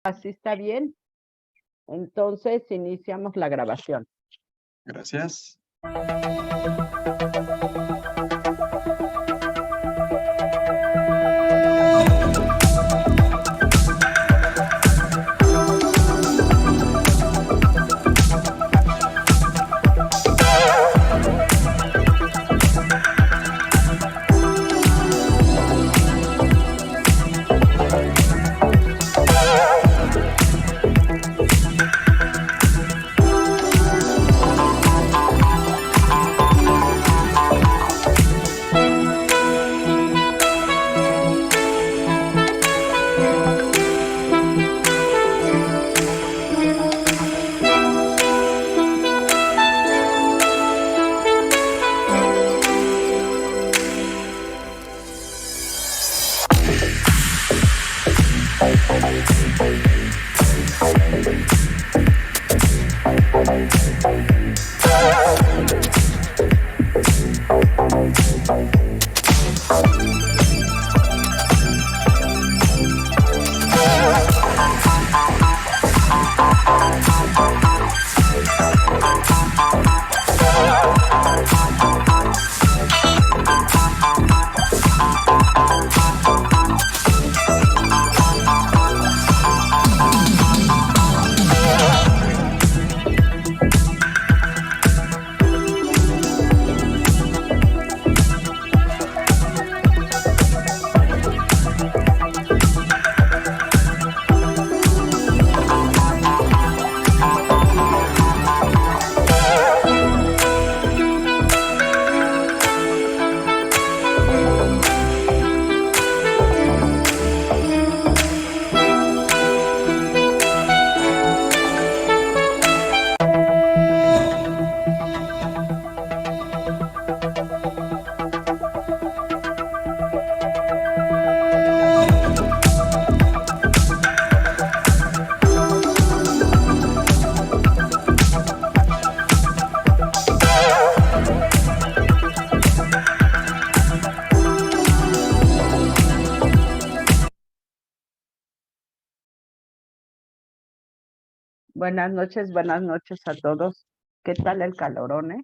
Así está bien. Entonces iniciamos la grabación. Gracias. Buenas noches a todos. ¿Qué tal el calorón, eh?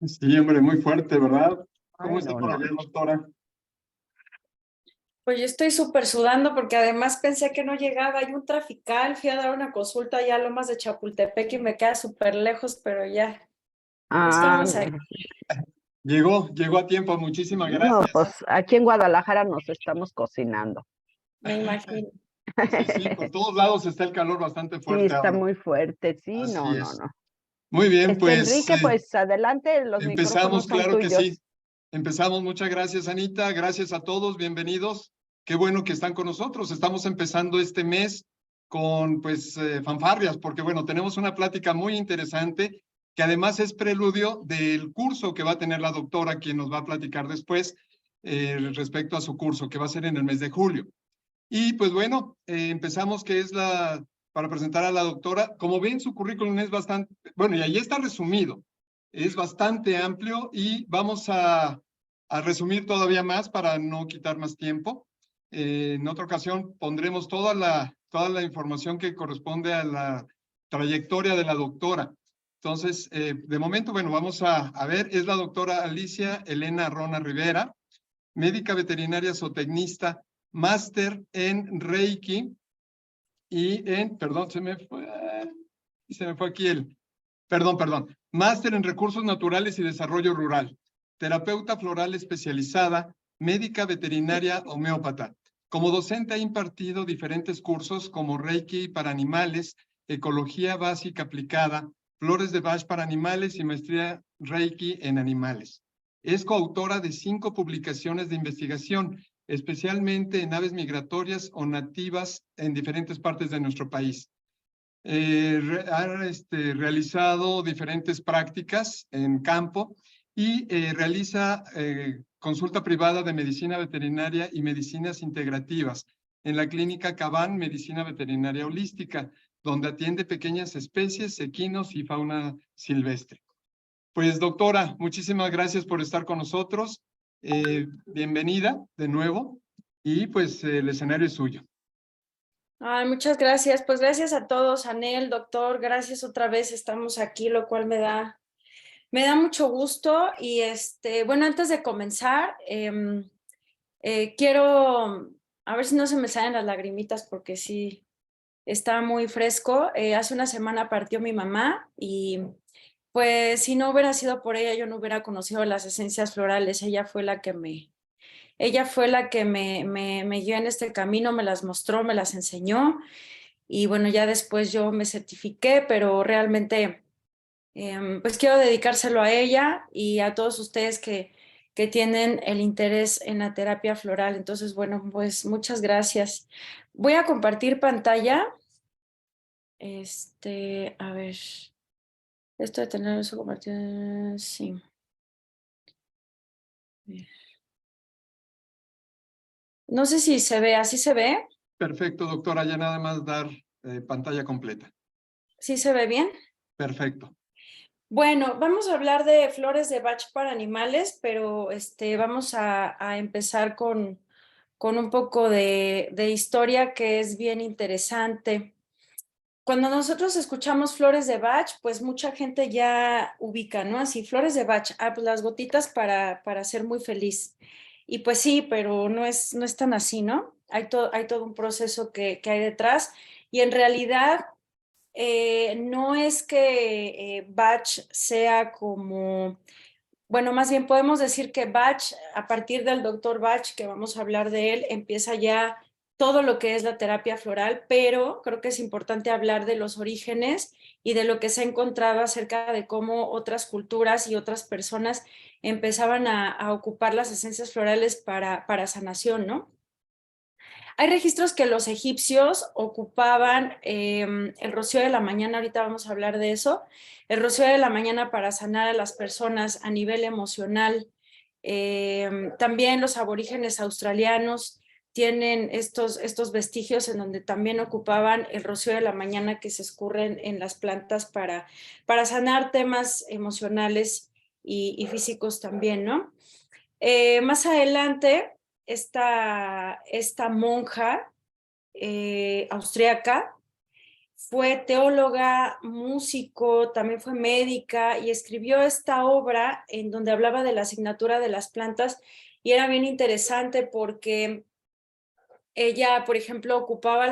Sí, hombre, muy fuerte, ¿verdad? ¿Cómo Ay, está no, por no. allá, doctora? Pues yo estoy súper sudando porque además pensé que no llegaba. Hay un trafical, fui a dar una consulta allá a Lomas de Chapultepec y me queda súper lejos, pero ya estamos aquí. Llegó a tiempo, muchísimas No, gracias. pues aquí en Guadalajara nos estamos cocinando. Me imagino. Sí, por todos lados está el calor bastante Sí, fuerte está ahora. muy fuerte, sí, Así no. es. Muy bien, pues Enrique, pues adelante, los empezamos, micrófonos son claro que tuyos. sí. Empezamos, muchas gracias, Anita. Gracias a todos, bienvenidos. Qué bueno que están con nosotros. Estamos empezando este mes con, pues, fanfarrias, porque, bueno, tenemos una plática muy interesante que además es preludio del curso que va a tener la doctora, quien nos va a platicar después respecto a su curso, que va a ser en el mes de julio. Y pues bueno, empezamos para presentar a la doctora. Como ven, su currículum es bastante, bueno, y ahí está resumido, es bastante amplio y vamos a resumir todavía más para no quitar más tiempo. En otra ocasión pondremos toda la información que corresponde a la trayectoria de la doctora. Entonces, de momento, bueno, vamos a ver, es la doctora Alicia Elena Rona Rivera, médica veterinaria zootecnista, máster en Reiki y perdón, se me fue aquí máster en recursos naturales y desarrollo rural, terapeuta floral especializada, médica veterinaria homeópata. Como docente ha impartido diferentes cursos como Reiki para animales, ecología básica aplicada, flores de Bach para animales y maestría Reiki en animales. Es coautora de 5 publicaciones de investigación, especialmente en aves migratorias o nativas en diferentes partes de nuestro país. Ha realizado diferentes prácticas en campo y realiza consulta privada de medicina veterinaria y medicinas integrativas en la clínica Cabán Medicina Veterinaria Holística, donde atiende pequeñas especies, equinos y fauna silvestre. Pues doctora, muchísimas gracias por estar con nosotros. Bienvenida de nuevo y pues el escenario es suyo. Ay, muchas gracias. Pues gracias a todos, Anel, doctor, gracias otra vez, estamos aquí, lo cual me da mucho gusto. Y bueno, antes de comenzar, quiero, a ver si no se me salen las lagrimitas porque sí, está muy fresco. Hace una semana partió mi mamá y pues si no hubiera sido por ella, yo no hubiera conocido las esencias florales. Ella fue la que me guió en este camino, me las mostró, me las enseñó. Y bueno, ya después yo me certifiqué, pero realmente pues quiero dedicárselo a ella y a todos ustedes que tienen el interés en la terapia floral. Entonces, bueno, pues muchas gracias. Voy a compartir pantalla. A ver, esto de tener eso compartido, sí. No sé si se ve, ¿así se ve? Perfecto, doctora, ya nada más dar pantalla completa. ¿Sí se ve bien? Perfecto. Bueno, vamos a hablar de flores de Bach para animales, pero vamos a empezar con un poco de historia que es bien interesante. Cuando nosotros escuchamos flores de Bach, pues mucha gente ya ubica, ¿no? Así, flores de Bach, pues las gotitas para ser muy feliz. Y pues sí, pero no es tan así, ¿no? Hay todo un proceso que hay detrás y en realidad no es que Bach sea como, bueno, más bien podemos decir que Bach, a partir del doctor Bach, que vamos a hablar de él, empieza ya todo lo que es la terapia floral, pero creo que es importante hablar de los orígenes y de lo que se ha encontrado acerca de cómo otras culturas y otras personas empezaban a ocupar las esencias florales para sanación, ¿no? Hay registros que los egipcios ocupaban el rocío de la mañana, ahorita vamos a hablar de eso, el rocío de la mañana para sanar a las personas a nivel emocional. También los aborígenes australianos tienen estos vestigios en donde también ocupaban el rocío de la mañana que se escurren en las plantas para sanar temas emocionales y físicos también, ¿no? Más adelante, esta monja austriaca fue teóloga, músico, también fue médica y escribió esta obra en donde hablaba de la asignatura de las plantas y era bien interesante porque ella, por ejemplo, ocupaba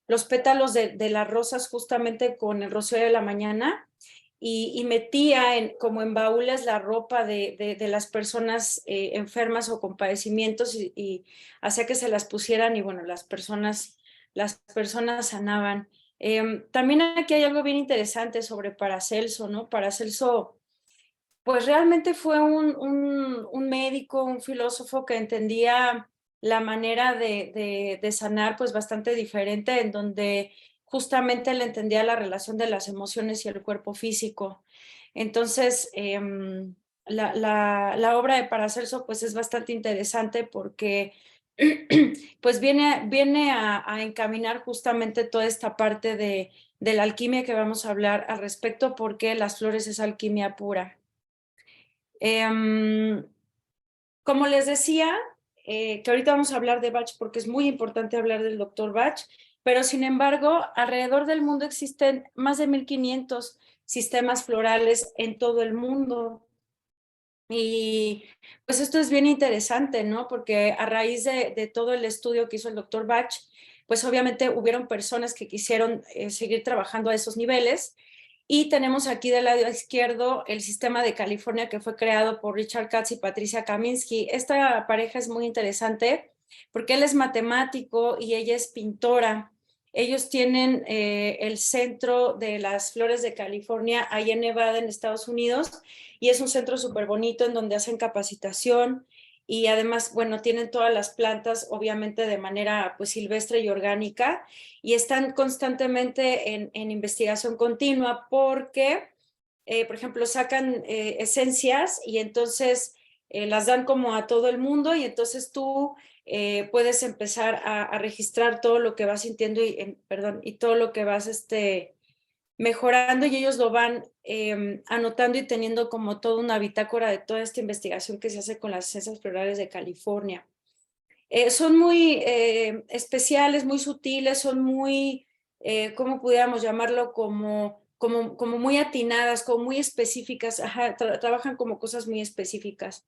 los pétalos de las rosas justamente con el rocío de la mañana y metía como en baúles la ropa de las personas enfermas o con padecimientos y hacía que se las pusieran y bueno, las personas sanaban. También aquí hay algo bien interesante sobre Paracelso, ¿no? Paracelso, pues realmente fue un médico, un filósofo que entendía la manera de sanar pues bastante diferente, en donde justamente él entendía la relación de las emociones y el cuerpo físico. Entonces, la obra de Paracelso pues es bastante interesante porque pues viene a encaminar justamente toda esta parte de la alquimia que vamos a hablar al respecto, porque las flores es alquimia pura. Como les decía, que ahorita vamos a hablar de Bach porque es muy importante hablar del doctor Bach, pero sin embargo, alrededor del mundo existen más de 1500 sistemas florales en todo el mundo. Y pues esto es bien interesante, ¿no? Porque a raíz de todo el estudio que hizo el doctor Bach, pues obviamente hubieron personas que quisieron seguir trabajando a esos niveles. Y tenemos aquí del lado izquierdo el sistema de California que fue creado por Richard Katz y Patricia Kaminsky. Esta pareja es muy interesante porque él es matemático y ella es pintora. Ellos tienen el centro de las flores de California ahí en Nevada, en Estados Unidos, y es un centro súper bonito en donde hacen capacitación y además, bueno, tienen todas las plantas, obviamente de manera pues silvestre y orgánica, y están constantemente en investigación continua porque, por ejemplo, sacan esencias y entonces las dan como a todo el mundo y entonces tú puedes empezar a registrar todo lo que vas sintiendo y todo lo que vas mejorando y ellos lo van anotando y teniendo como toda una bitácora de toda esta investigación que se hace con las esencias florales de California. Son muy especiales, muy sutiles, son muy, ¿cómo pudiéramos llamarlo? Como muy atinadas, como muy específicas, ajá, trabajan como cosas muy específicas.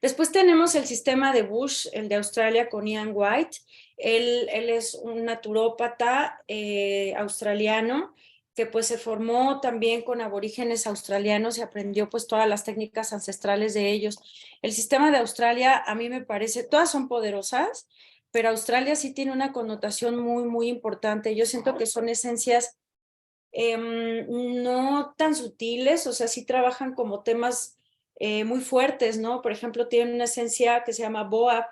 Después tenemos el sistema de Bush, el de Australia con Ian White. Él es un naturópata australiano que pues se formó también con aborígenes australianos y aprendió pues todas las técnicas ancestrales de ellos. El sistema de Australia a mí me parece, todas son poderosas, pero Australia sí tiene una connotación muy, muy importante. Yo siento que son esencias no tan sutiles, o sea, sí trabajan como temas muy fuertes, ¿no? Por ejemplo, tienen una esencia que se llama Boab,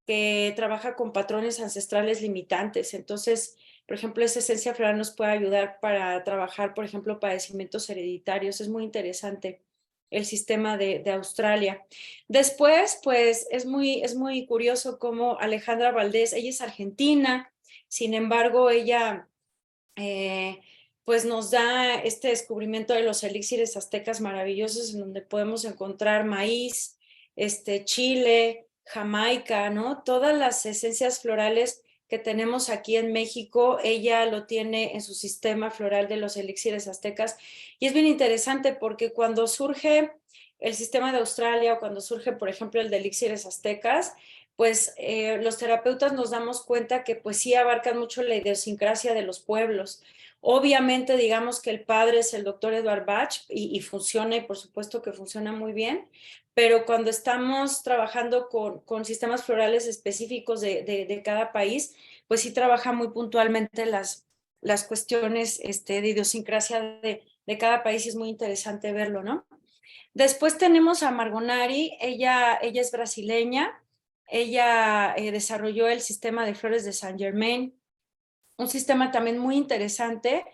que trabaja con patrones ancestrales limitantes. Entonces, por ejemplo, esa esencia floral nos puede ayudar para trabajar, por ejemplo, padecimientos hereditarios. Es muy interesante el sistema de Australia. Después, pues, es muy curioso cómo Alejandra Valdés, ella es argentina, sin embargo, ella pues nos da este descubrimiento de los elixires aztecas maravillosos en donde podemos encontrar maíz, chile, Jamaica, ¿no? Todas las esencias florales que tenemos aquí en México, ella lo tiene en su sistema floral de los elixires aztecas. Y es bien interesante porque cuando surge el sistema de Australia o cuando surge, por ejemplo, el de elixires aztecas, pues los terapeutas nos damos cuenta que pues sí abarcan mucho la idiosincrasia de los pueblos. Obviamente, digamos que el padre es el doctor Edward Bach y funciona, y por supuesto que funciona muy bien, pero cuando estamos trabajando con sistemas florales específicos de cada país, pues sí trabaja muy puntualmente las cuestiones de idiosincrasia de cada país y es muy interesante verlo, ¿no? Después tenemos a Margonari, ella es brasileña, ella desarrolló el sistema de flores de Saint Germain, un sistema también muy interesante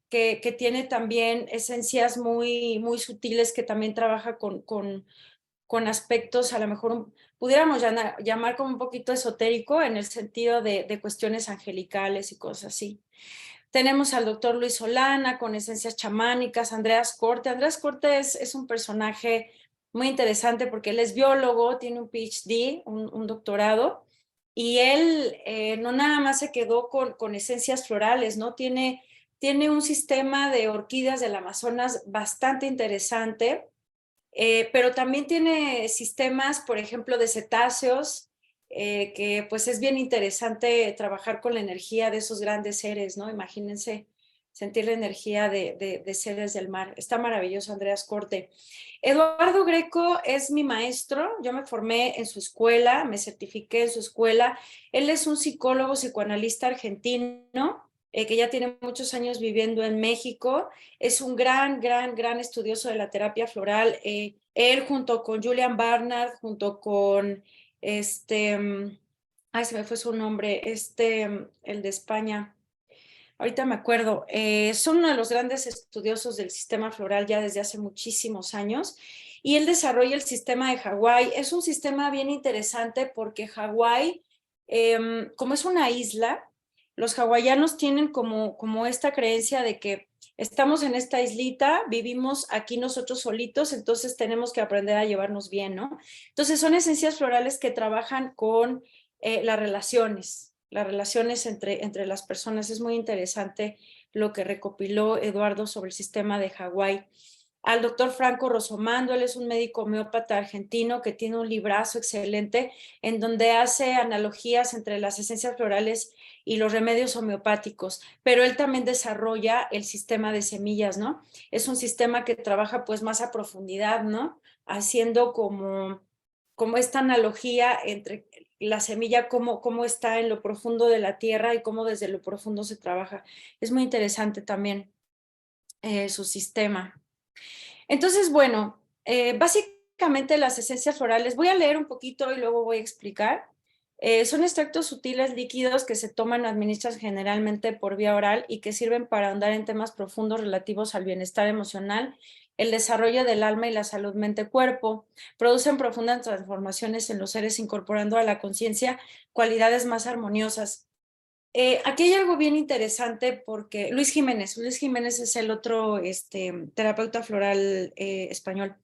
que tiene también esencias muy, muy sutiles que también trabaja con aspectos a lo mejor pudiéramos llamar como un poquito esotérico en el sentido de cuestiones angelicales y cosas así. Tenemos al doctor Luis Solana con esencias chamánicas, Andreas Corte. Andreas Corte es un personaje muy interesante porque él es biólogo, tiene un PhD, un doctorado, y él no nada más se quedó con esencias florales, ¿no? Tiene un sistema de orquídeas del Amazonas bastante interesante, pero también tiene sistemas, por ejemplo, de cetáceos, que pues es bien interesante trabajar con la energía de esos grandes seres, ¿no? Imagínense sentir la energía de seres del mar. Está maravilloso, Andreas Corte. Eduardo Greco es mi maestro, yo me formé en su escuela, me certifiqué en su escuela. Él es un psicólogo, psicoanalista argentino, que ya tiene muchos años viviendo en México. Es un gran estudioso de la terapia floral. Él junto con Julian Barnard, junto con ay, se me fue su nombre, el de España, ahorita me acuerdo, son uno de los grandes estudiosos del sistema floral ya desde hace muchísimos años, y él desarrolla el sistema de Hawái. Es un sistema bien interesante porque Hawái, como es una isla, los hawaianos tienen como esta creencia de que estamos en esta islita, vivimos aquí nosotros solitos, entonces tenemos que aprender a llevarnos bien, ¿no? Entonces son esencias florales que trabajan con las relaciones entre las personas. Es muy interesante lo que recopiló Eduardo sobre el sistema de Hawái. Al doctor Franco Rosomando, él es un médico homeópata argentino que tiene un librazo excelente en donde hace analogías entre las esencias florales y los remedios homeopáticos, pero él también desarrolla el sistema de semillas, ¿no? Es un sistema que trabaja pues más a profundidad, ¿no? Haciendo como esta analogía entre la semilla, cómo está en lo profundo de la tierra y cómo desde lo profundo se trabaja. Es muy interesante también su sistema. Entonces, bueno, básicamente las esencias florales, voy a leer un poquito y luego voy a explicar. Son extractos sutiles líquidos que se toman o administran generalmente por vía oral y que sirven para ahondar en temas profundos relativos al bienestar emocional, el desarrollo del alma y la salud mente-cuerpo. Producen profundas transformaciones en los seres, incorporando a la conciencia cualidades más armoniosas. Aquí hay algo bien interesante porque Luis Jiménez es el otro terapeuta floral español.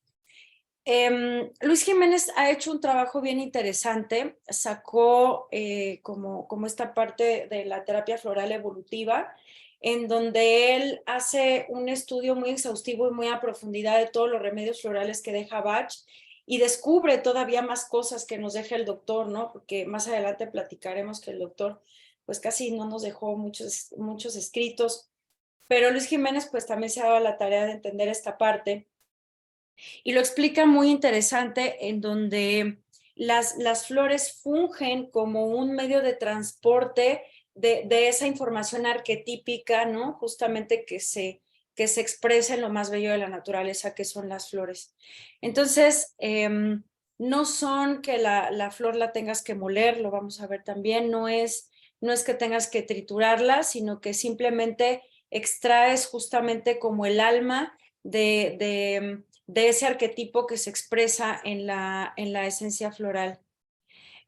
Luis Jiménez ha hecho un trabajo bien interesante, sacó como esta parte de la terapia floral evolutiva, en donde él hace un estudio muy exhaustivo y muy a profundidad de todos los remedios florales que deja Bach y descubre todavía más cosas que nos deja el doctor, ¿no? Porque más adelante platicaremos que el doctor pues casi no nos dejó muchos escritos, pero Luis Jiménez pues también se ha dado la tarea de entender esta parte y lo explica muy interesante en donde las flores fungen como un medio de transporte de esa información arquetípica, ¿no? Justamente que se expresa en lo más bello de la naturaleza, que son las flores. Entonces, no son que la flor la tengas que moler, lo vamos a ver también, no es que tengas que triturarla, sino que simplemente extraes justamente como el alma de ese arquetipo que se expresa en la esencia floral.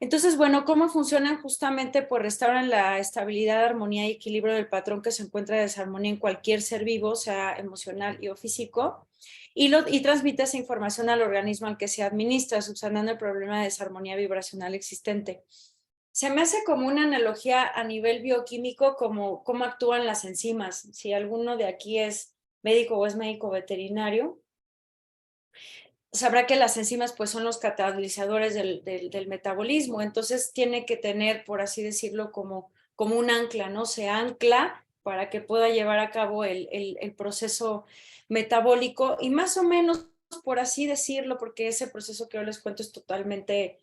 Entonces, bueno, ¿cómo funcionan? Justamente pues restauran la estabilidad, armonía y equilibrio del patrón que se encuentra de desarmonía en cualquier ser vivo, sea emocional y o físico, y transmite esa información al organismo al que se administra, subsanando el problema de desarmonía vibracional existente. Se me hace como una analogía a nivel bioquímico como cómo actúan las enzimas. Si alguno de aquí es médico o es médico veterinario, sabrá que las enzimas pues son los catalizadores del metabolismo, entonces tiene que tener, por así decirlo, como un ancla, ¿no? Se ancla para que pueda llevar a cabo el proceso metabólico y más o menos, por así decirlo, porque ese proceso que yo les cuento es totalmente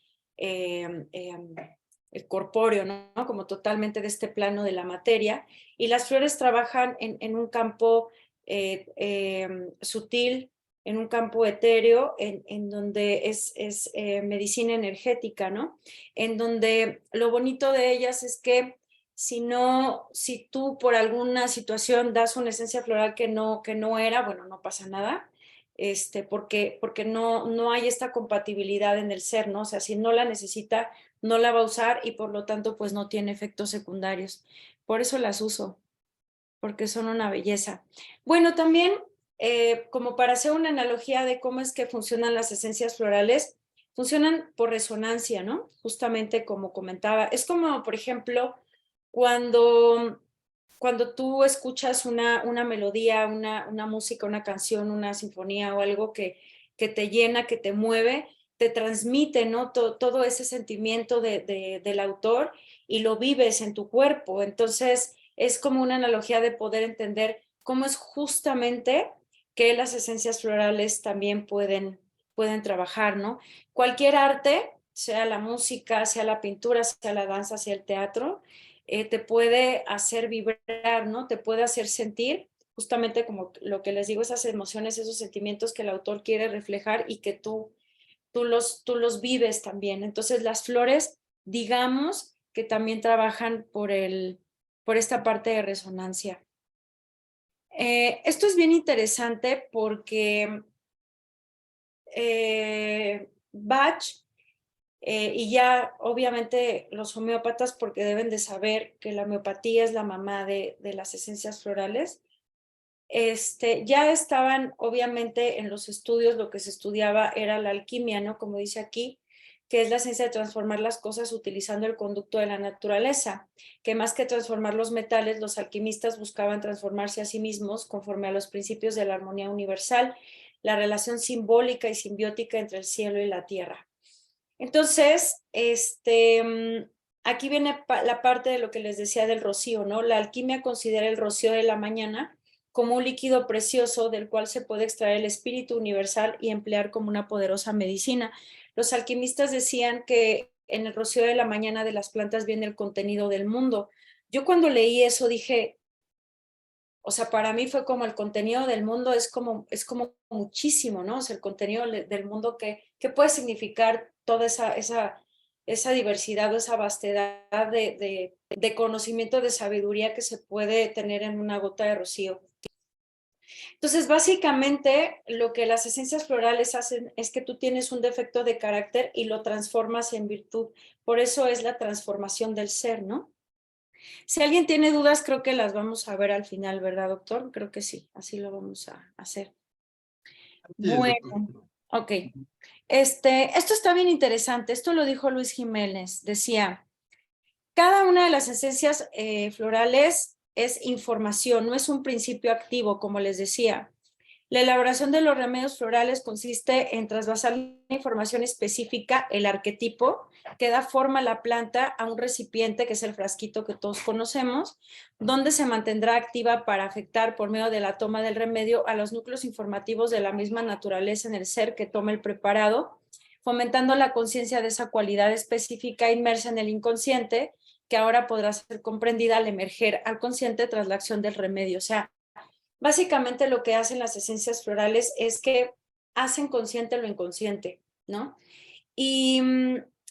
corpóreo, ¿no? Como totalmente de este plano de la materia, y las flores trabajan en un campo sutil, en un campo etéreo, en donde es medicina energética, ¿no? En donde lo bonito de ellas es que si tú por alguna situación das una esencia floral que no era, bueno, no pasa nada, porque no hay esta compatibilidad en el ser, ¿no? O sea, si no la necesita, no la va a usar y por lo tanto, pues no tiene efectos secundarios. Por eso las uso, porque son una belleza. Bueno, también como para hacer una analogía de cómo es que funcionan las esencias florales, funcionan por resonancia, ¿no? Justamente como comentaba. Es como, por ejemplo, cuando tú escuchas una melodía, una música, una canción, una sinfonía o algo que te llena, que te mueve, te transmite, ¿no? Todo ese sentimiento del autor y lo vives en tu cuerpo. Entonces, es como una analogía de poder entender cómo es justamente que las esencias florales también pueden trabajar, ¿no? Cualquier arte, sea la música, sea la pintura, sea la danza, sea el teatro, te puede hacer vibrar, ¿no? Te puede hacer sentir justamente como lo que les digo, esas emociones, esos sentimientos que el autor quiere reflejar y que tú los vives también. Entonces las flores, digamos que también trabajan por esta parte de resonancia. Esto es bien interesante porque Bach y ya obviamente los homeópatas, porque deben de saber que la homeopatía es la mamá de las esencias florales, ya estaban obviamente en los estudios, lo que se estudiaba era la alquimia, ¿no? Como dice aquí, que es la ciencia de transformar las cosas utilizando el conducto de la naturaleza, que más que transformar los metales, los alquimistas buscaban transformarse a sí mismos conforme a los principios de la armonía universal, la relación simbólica y simbiótica entre el cielo y la tierra. Entonces, aquí viene la parte de lo que les decía del rocío, ¿no? La alquimia considera el rocío de la mañana como un líquido precioso del cual se puede extraer el espíritu universal y emplear como una poderosa medicina. Los alquimistas decían que en el rocío de la mañana de las plantas viene el contenido del mundo. Yo cuando leí eso dije, o sea, para mí fue como el contenido del mundo es como muchísimo, ¿no? O sea, el contenido del mundo que puede significar toda esa diversidad o esa vastedad de conocimiento, de sabiduría que se puede tener en una gota de rocío. Entonces, básicamente, lo que las esencias florales hacen es que tú tienes un defecto de carácter y lo transformas en virtud. Por eso es la transformación del ser, ¿no? Si alguien tiene dudas, creo que las vamos a ver al final, ¿verdad, doctor? Creo que sí, así lo vamos a hacer. Sí, Bueno, doctor. Ok. Esto está bien interesante. Esto lo dijo Luis Jiménez. Decía, cada una de las esencias florales es información, no es un principio activo, como les decía. La elaboración de los remedios florales consiste en trasvasar la información específica, el arquetipo, que da forma a la planta a un recipiente, que es el frasquito que todos conocemos, donde se mantendrá activa para afectar por medio de la toma del remedio a los núcleos informativos de la misma naturaleza en el ser que toma el preparado, fomentando la conciencia de esa cualidad específica inmersa en el inconsciente, que ahora podrá ser comprendida al emerger al consciente tras la acción del remedio. O sea, básicamente lo que hacen las esencias florales es que hacen consciente lo inconsciente, ¿no? Y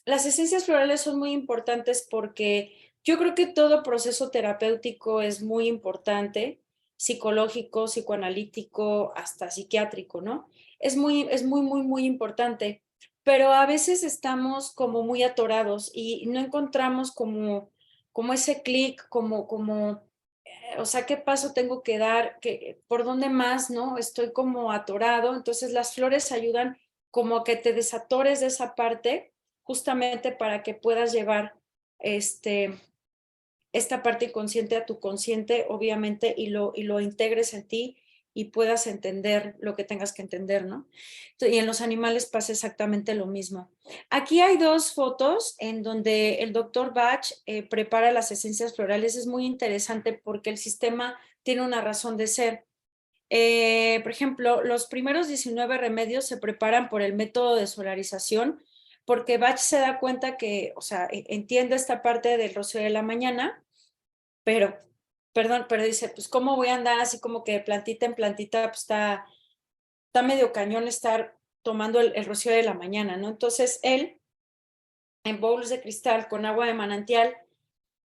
las esencias florales son muy importantes porque yo creo que todo proceso terapéutico es muy importante, psicológico, psicoanalítico, hasta psiquiátrico, ¿no? Muy importante, pero a veces estamos como muy atorados y no encontramos como ese clic, o sea, ¿qué paso tengo que dar? ¿Por dónde más, no? Estoy como atorado. Entonces las flores ayudan como a que te desatores de esa parte, justamente para que puedas llevar esta parte inconsciente a tu consciente, obviamente, y lo integres en ti y puedas entender lo que tengas que entender, ¿no? Y en los animales pasa exactamente lo mismo. Aquí hay dos fotos en donde el doctor Bach prepara las esencias florales. Es muy interesante porque el sistema tiene una razón de ser. Por ejemplo, los primeros 19 remedios se preparan por el método de solarización, porque Bach se da cuenta que, o sea, entiende esta parte del rocío de la mañana, pero, perdón, pero dice, pues, ¿cómo voy a andar así como que de plantita en plantita? Pues está medio cañón estar tomando el rocío de la mañana, ¿no? Entonces, él, en bowls de cristal con agua de manantial,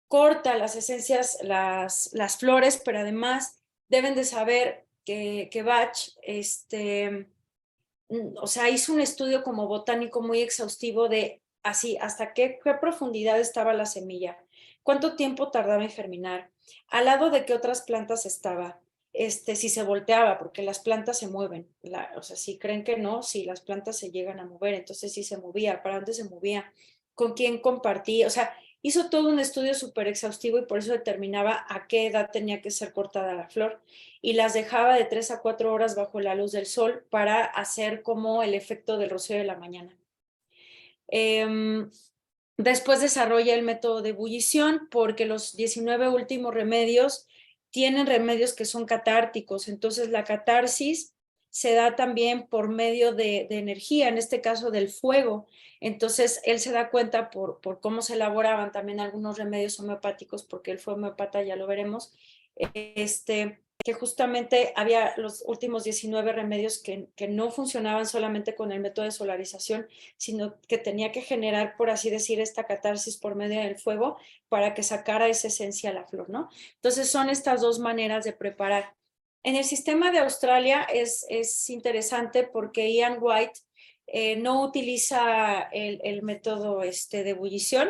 corta las esencias, las flores, pero además deben de saber que Bach, o sea, hizo un estudio como botánico muy exhaustivo de así, hasta qué profundidad estaba la semilla, cuánto tiempo tardaba en germinar, al lado de qué otras plantas estaba, si se volteaba, porque las plantas se mueven, o sea, si creen que no, si las plantas se llegan a mover, entonces sí se movía, para dónde se movía, con quién compartía, o sea, hizo todo un estudio súper exhaustivo y por eso determinaba a qué edad tenía que ser cortada la flor y las dejaba de 3 a 4 horas bajo la luz del sol para hacer como el efecto del rocío de la mañana. Después desarrolla el método de ebullición porque los 19 últimos remedios tienen remedios que son catárticos, entonces la catarsis se da también por medio de energía, en este caso del fuego. Entonces él se da cuenta por cómo se elaboraban también algunos remedios homeopáticos, porque él fue homeopata, ya lo veremos, que justamente había los últimos 19 remedios que no funcionaban solamente con el método de solarización, sino que tenía que generar, por así decir, esta catarsis por medio del fuego para que sacara esa esencia a la flor, ¿no? Entonces son estas dos maneras de preparar. En el sistema de Australia es interesante porque Ian White no utiliza el método de ebullición,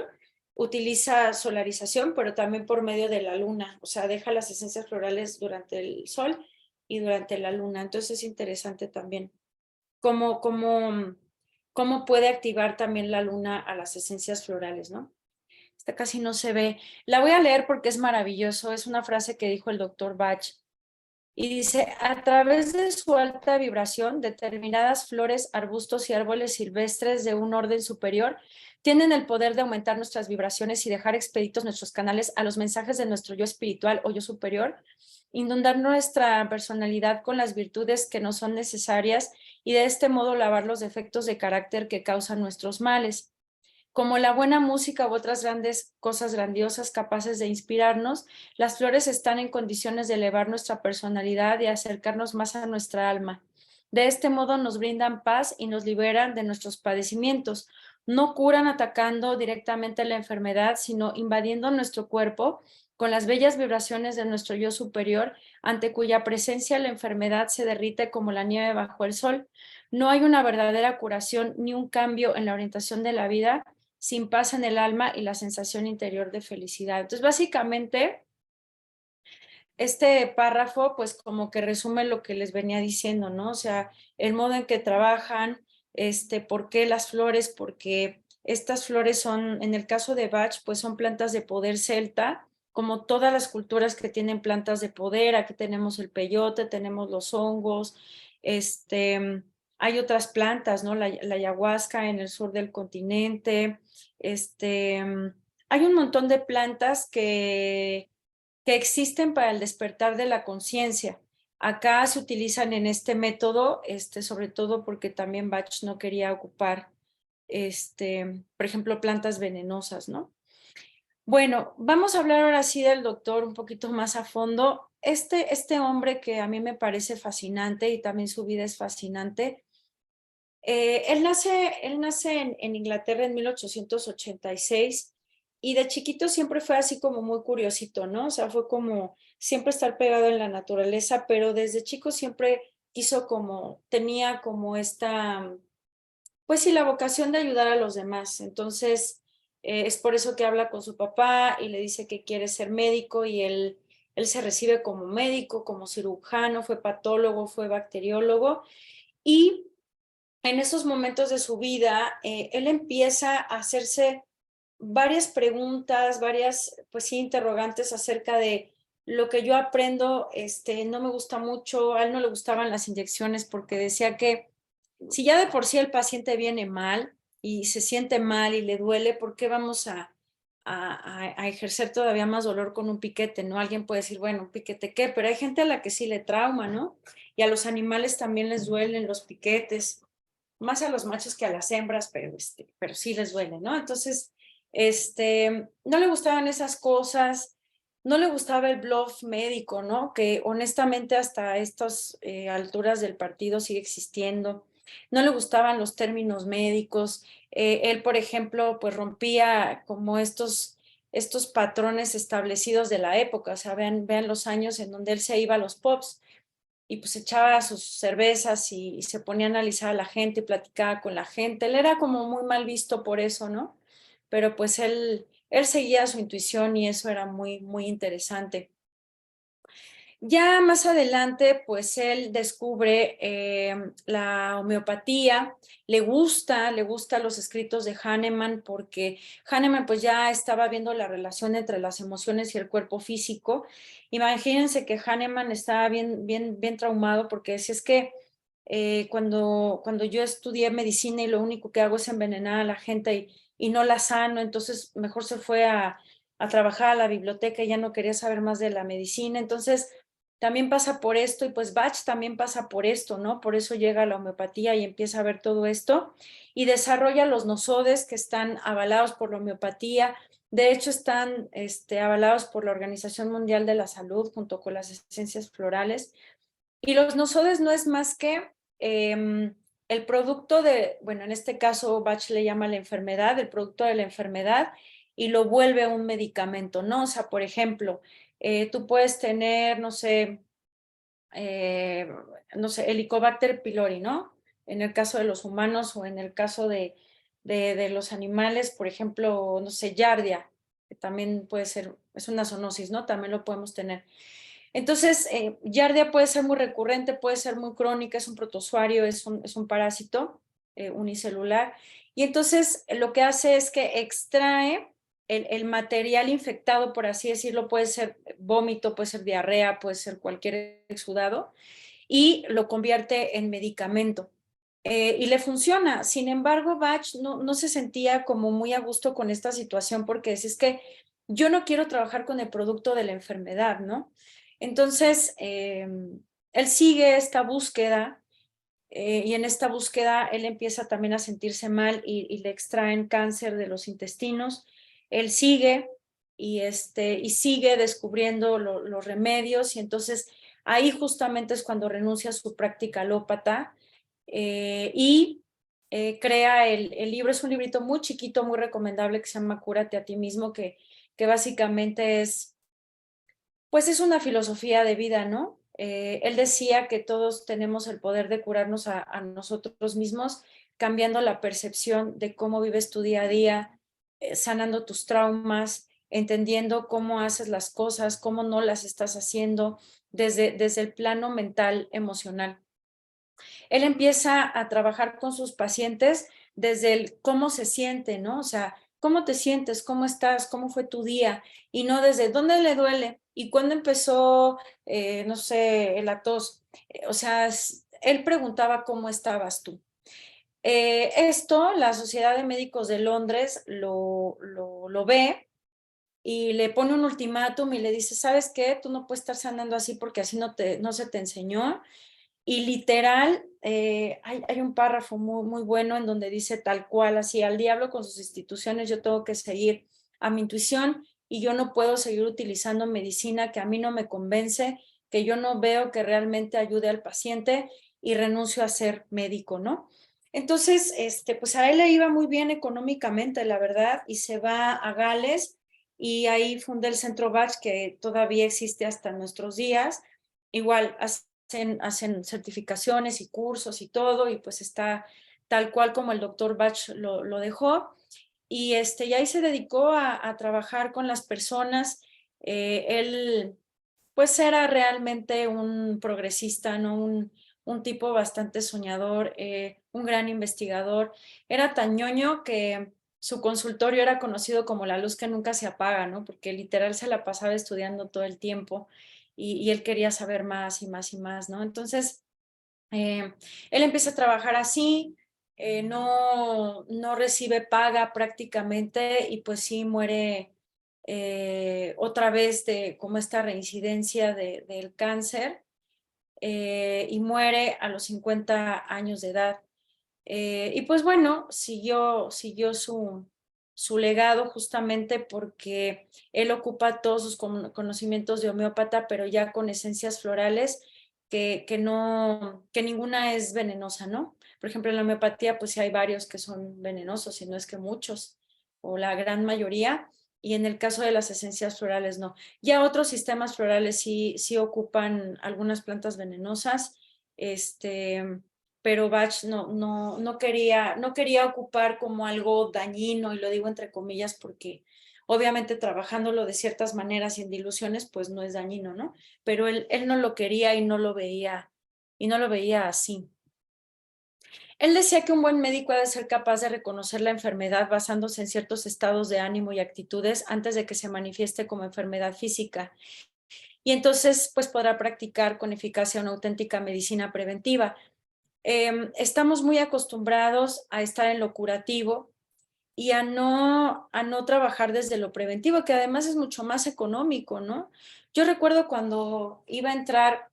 utiliza solarización, pero también por medio de la luna, o sea, deja las esencias florales durante el sol y durante la luna. Entonces es interesante también cómo puede activar también la luna a las esencias florales, ¿no? Esta casi no se ve. La voy a leer porque es maravilloso. Es una frase que dijo el doctor Bach. Y dice, a través de su alta vibración, determinadas flores, arbustos y árboles silvestres de un orden superior tienen el poder de aumentar nuestras vibraciones y dejar expeditos nuestros canales a los mensajes de nuestro yo espiritual o yo superior, inundar nuestra personalidad con las virtudes que nos son necesarias y de este modo lavar los defectos de carácter que causan nuestros males. Como la buena música u otras grandes cosas grandiosas capaces de inspirarnos, las flores están en condiciones de elevar nuestra personalidad y acercarnos más a nuestra alma. De este modo nos brindan paz y nos liberan de nuestros padecimientos. No curan atacando directamente la enfermedad, sino invadiendo nuestro cuerpo con las bellas vibraciones de nuestro yo superior, ante cuya presencia la enfermedad se derrite como la nieve bajo el sol. No hay una verdadera curación ni un cambio en la orientación de la vida sin paz en el alma y la sensación interior de felicidad. Entonces, básicamente, este párrafo, pues como que resume lo que les venía diciendo, ¿no? O sea, el modo en que trabajan, ¿Por qué las flores? Porque estas flores son, en el caso de Bach, pues son plantas de poder celta, como todas las culturas que tienen plantas de poder. Aquí tenemos el peyote, tenemos los hongos, hay otras plantas, ¿no? La ayahuasca en el sur del continente, hay un montón de plantas que existen para el despertar de la conciencia. Acá se utilizan en este método, sobre todo porque también Bach no quería ocupar, por ejemplo, plantas venenosas, ¿no? Bueno, vamos a hablar ahora sí del doctor un poquito más a fondo. Este hombre que a mí me parece fascinante y también su vida es fascinante. Él nace en Inglaterra en 1886 y de chiquito siempre fue así como muy curiosito, ¿no? O sea, fue como siempre estar pegado en la naturaleza, pero desde chico siempre tenía como pues sí, la vocación de ayudar a los demás. Entonces, es por eso que habla con su papá y le dice que quiere ser médico y él se recibe como médico, como cirujano, fue patólogo, fue bacteriólogo y en esos momentos de su vida, él empieza a hacerse varias preguntas, pues sí, interrogantes acerca de lo que yo aprendo, no me gusta mucho, a él no le gustaban las inyecciones porque decía que si ya de por sí el paciente viene mal y se siente mal y le duele, ¿por qué vamos a ejercer todavía más dolor con un piquete, ¿no? Alguien puede decir, bueno, ¿un piquete qué? Pero hay gente a la que sí le trauma, ¿no? Y a los animales también les duelen los piquetes, más a los machos que a las hembras, pero sí les duele, ¿no? Entonces, no le gustaban esas cosas, no le gustaba el bluff médico, ¿no? Que honestamente hasta estas alturas del partido sigue existiendo. No le gustaban los términos médicos. Él, por ejemplo, pues rompía como estos patrones establecidos de la época. O sea, vean los años en donde él se iba a los pubs y pues echaba sus cervezas y se ponía a analizar a la gente y platicaba con la gente. Él era como muy mal visto por eso, ¿no? Pero pues él seguía su intuición y eso era muy, muy interesante. Ya más adelante, pues él descubre la homeopatía, le gusta los escritos de Hahnemann porque Hahnemann pues ya estaba viendo la relación entre las emociones y el cuerpo físico. Imagínense que Hahnemann estaba bien, bien, bien traumado porque decía es que cuando yo estudié medicina y lo único que hago es envenenar a la gente y no la sano, entonces mejor se fue a trabajar a la biblioteca y ya no quería saber más de la medicina. Entonces también pasa por esto y pues Bach también pasa por esto, ¿no? Por eso llega a la homeopatía y empieza a ver todo esto y desarrolla los nosodes que están avalados por la homeopatía. De hecho, están avalados por la Organización Mundial de la Salud junto con las esencias florales. Y los nosodes no es más que el producto bueno, en este caso Bach le llama la enfermedad, el producto de la enfermedad y lo vuelve un medicamento, ¿no? O sea, por ejemplo, tú puedes tener, no sé, Helicobacter pylori, ¿no? En el caso de los humanos o en el caso de los animales, por ejemplo, no sé, Giardia, que también puede ser, es una zoonosis, ¿no? También lo podemos tener. Entonces, Giardia puede ser muy recurrente, puede ser muy crónica, es un protozoario, es un parásito unicelular. Y entonces lo que hace es que extrae el material infectado, por así decirlo, puede ser vómito, puede ser diarrea, puede ser cualquier exudado, y lo convierte en medicamento. Y le funciona. Sin embargo, Bach no se sentía como muy a gusto con esta situación porque es que yo no quiero trabajar con el producto de la enfermedad, ¿no? Entonces, él sigue esta búsqueda y en esta búsqueda él empieza también a sentirse mal y le extraen cáncer de los intestinos. Él sigue y sigue descubriendo los remedios y entonces ahí justamente es cuando renuncia a su práctica alópata y crea el libro. Es un librito muy chiquito, muy recomendable que se llama Cúrate a ti mismo, que básicamente pues es una filosofía de vida, ¿no? Él decía que todos tenemos el poder de curarnos a nosotros mismos, cambiando la percepción de cómo vives tu día a día, sanando tus traumas, entendiendo cómo haces las cosas, cómo no las estás haciendo, desde el plano mental, emocional. Él empieza a trabajar con sus pacientes desde el cómo se siente, ¿no? O sea, ¿cómo te sientes? ¿Cómo estás? ¿Cómo fue tu día? Y no desde dónde le duele y cuándo empezó, no sé, la tos. O sea, él preguntaba cómo estabas tú. Esto, la Sociedad de Médicos de Londres lo ve y le pone un ultimátum y le dice, ¿sabes qué? Tú no puedes estar sanando así porque así no se te enseñó. Y literal, hay un párrafo muy bueno en donde dice tal cual, así, al diablo con sus instituciones, yo tengo que seguir a mi intuición y yo no puedo seguir utilizando medicina que a mí no me convence, que yo no veo que realmente ayude al paciente y renuncio a ser médico, ¿no? Entonces, pues a él le iba muy bien económicamente, la verdad, y se va a Gales y ahí funda el Centro Bach, que todavía existe hasta nuestros días. Igual, hacen certificaciones y cursos y todo, y pues está tal cual como el doctor Bach lo dejó. Y ahí se dedicó a trabajar con las personas. Él pues era realmente un progresista, ¿no? Un tipo bastante soñador, un gran investigador. Era tan ñoño que su consultorio era conocido como la luz que nunca se apaga, ¿no? Porque literal se la pasaba estudiando todo el tiempo y él quería saber más y más y más, ¿no? Entonces, él empieza a trabajar así, no recibe paga prácticamente y pues sí muere otra vez de como esta reincidencia del cáncer y muere a los 50 años de edad. Y pues bueno, siguió su legado justamente porque él ocupa todos sus conocimientos de homeópata, pero ya con esencias florales que ninguna es venenosa, ¿no? Por ejemplo, en la homeopatía, pues sí hay varios que son venenosos, y no es que muchos, o la gran mayoría, y en el caso de las esencias florales, no. Ya otros sistemas florales sí ocupan algunas plantas venenosas, pero Bach no quería ocupar como algo dañino, y lo digo entre comillas porque obviamente trabajándolo de ciertas maneras y en diluciones, pues no es dañino, ¿no? Pero él no lo quería y no lo veía así. Él decía que un buen médico ha de ser capaz de reconocer la enfermedad basándose en ciertos estados de ánimo y actitudes antes de que se manifieste como enfermedad física. Y entonces, pues podrá practicar con eficacia una auténtica medicina preventiva. Estamos muy acostumbrados a estar en lo curativo y a no trabajar desde lo preventivo, que además es mucho más económico, ¿no? Yo recuerdo cuando iba a entrar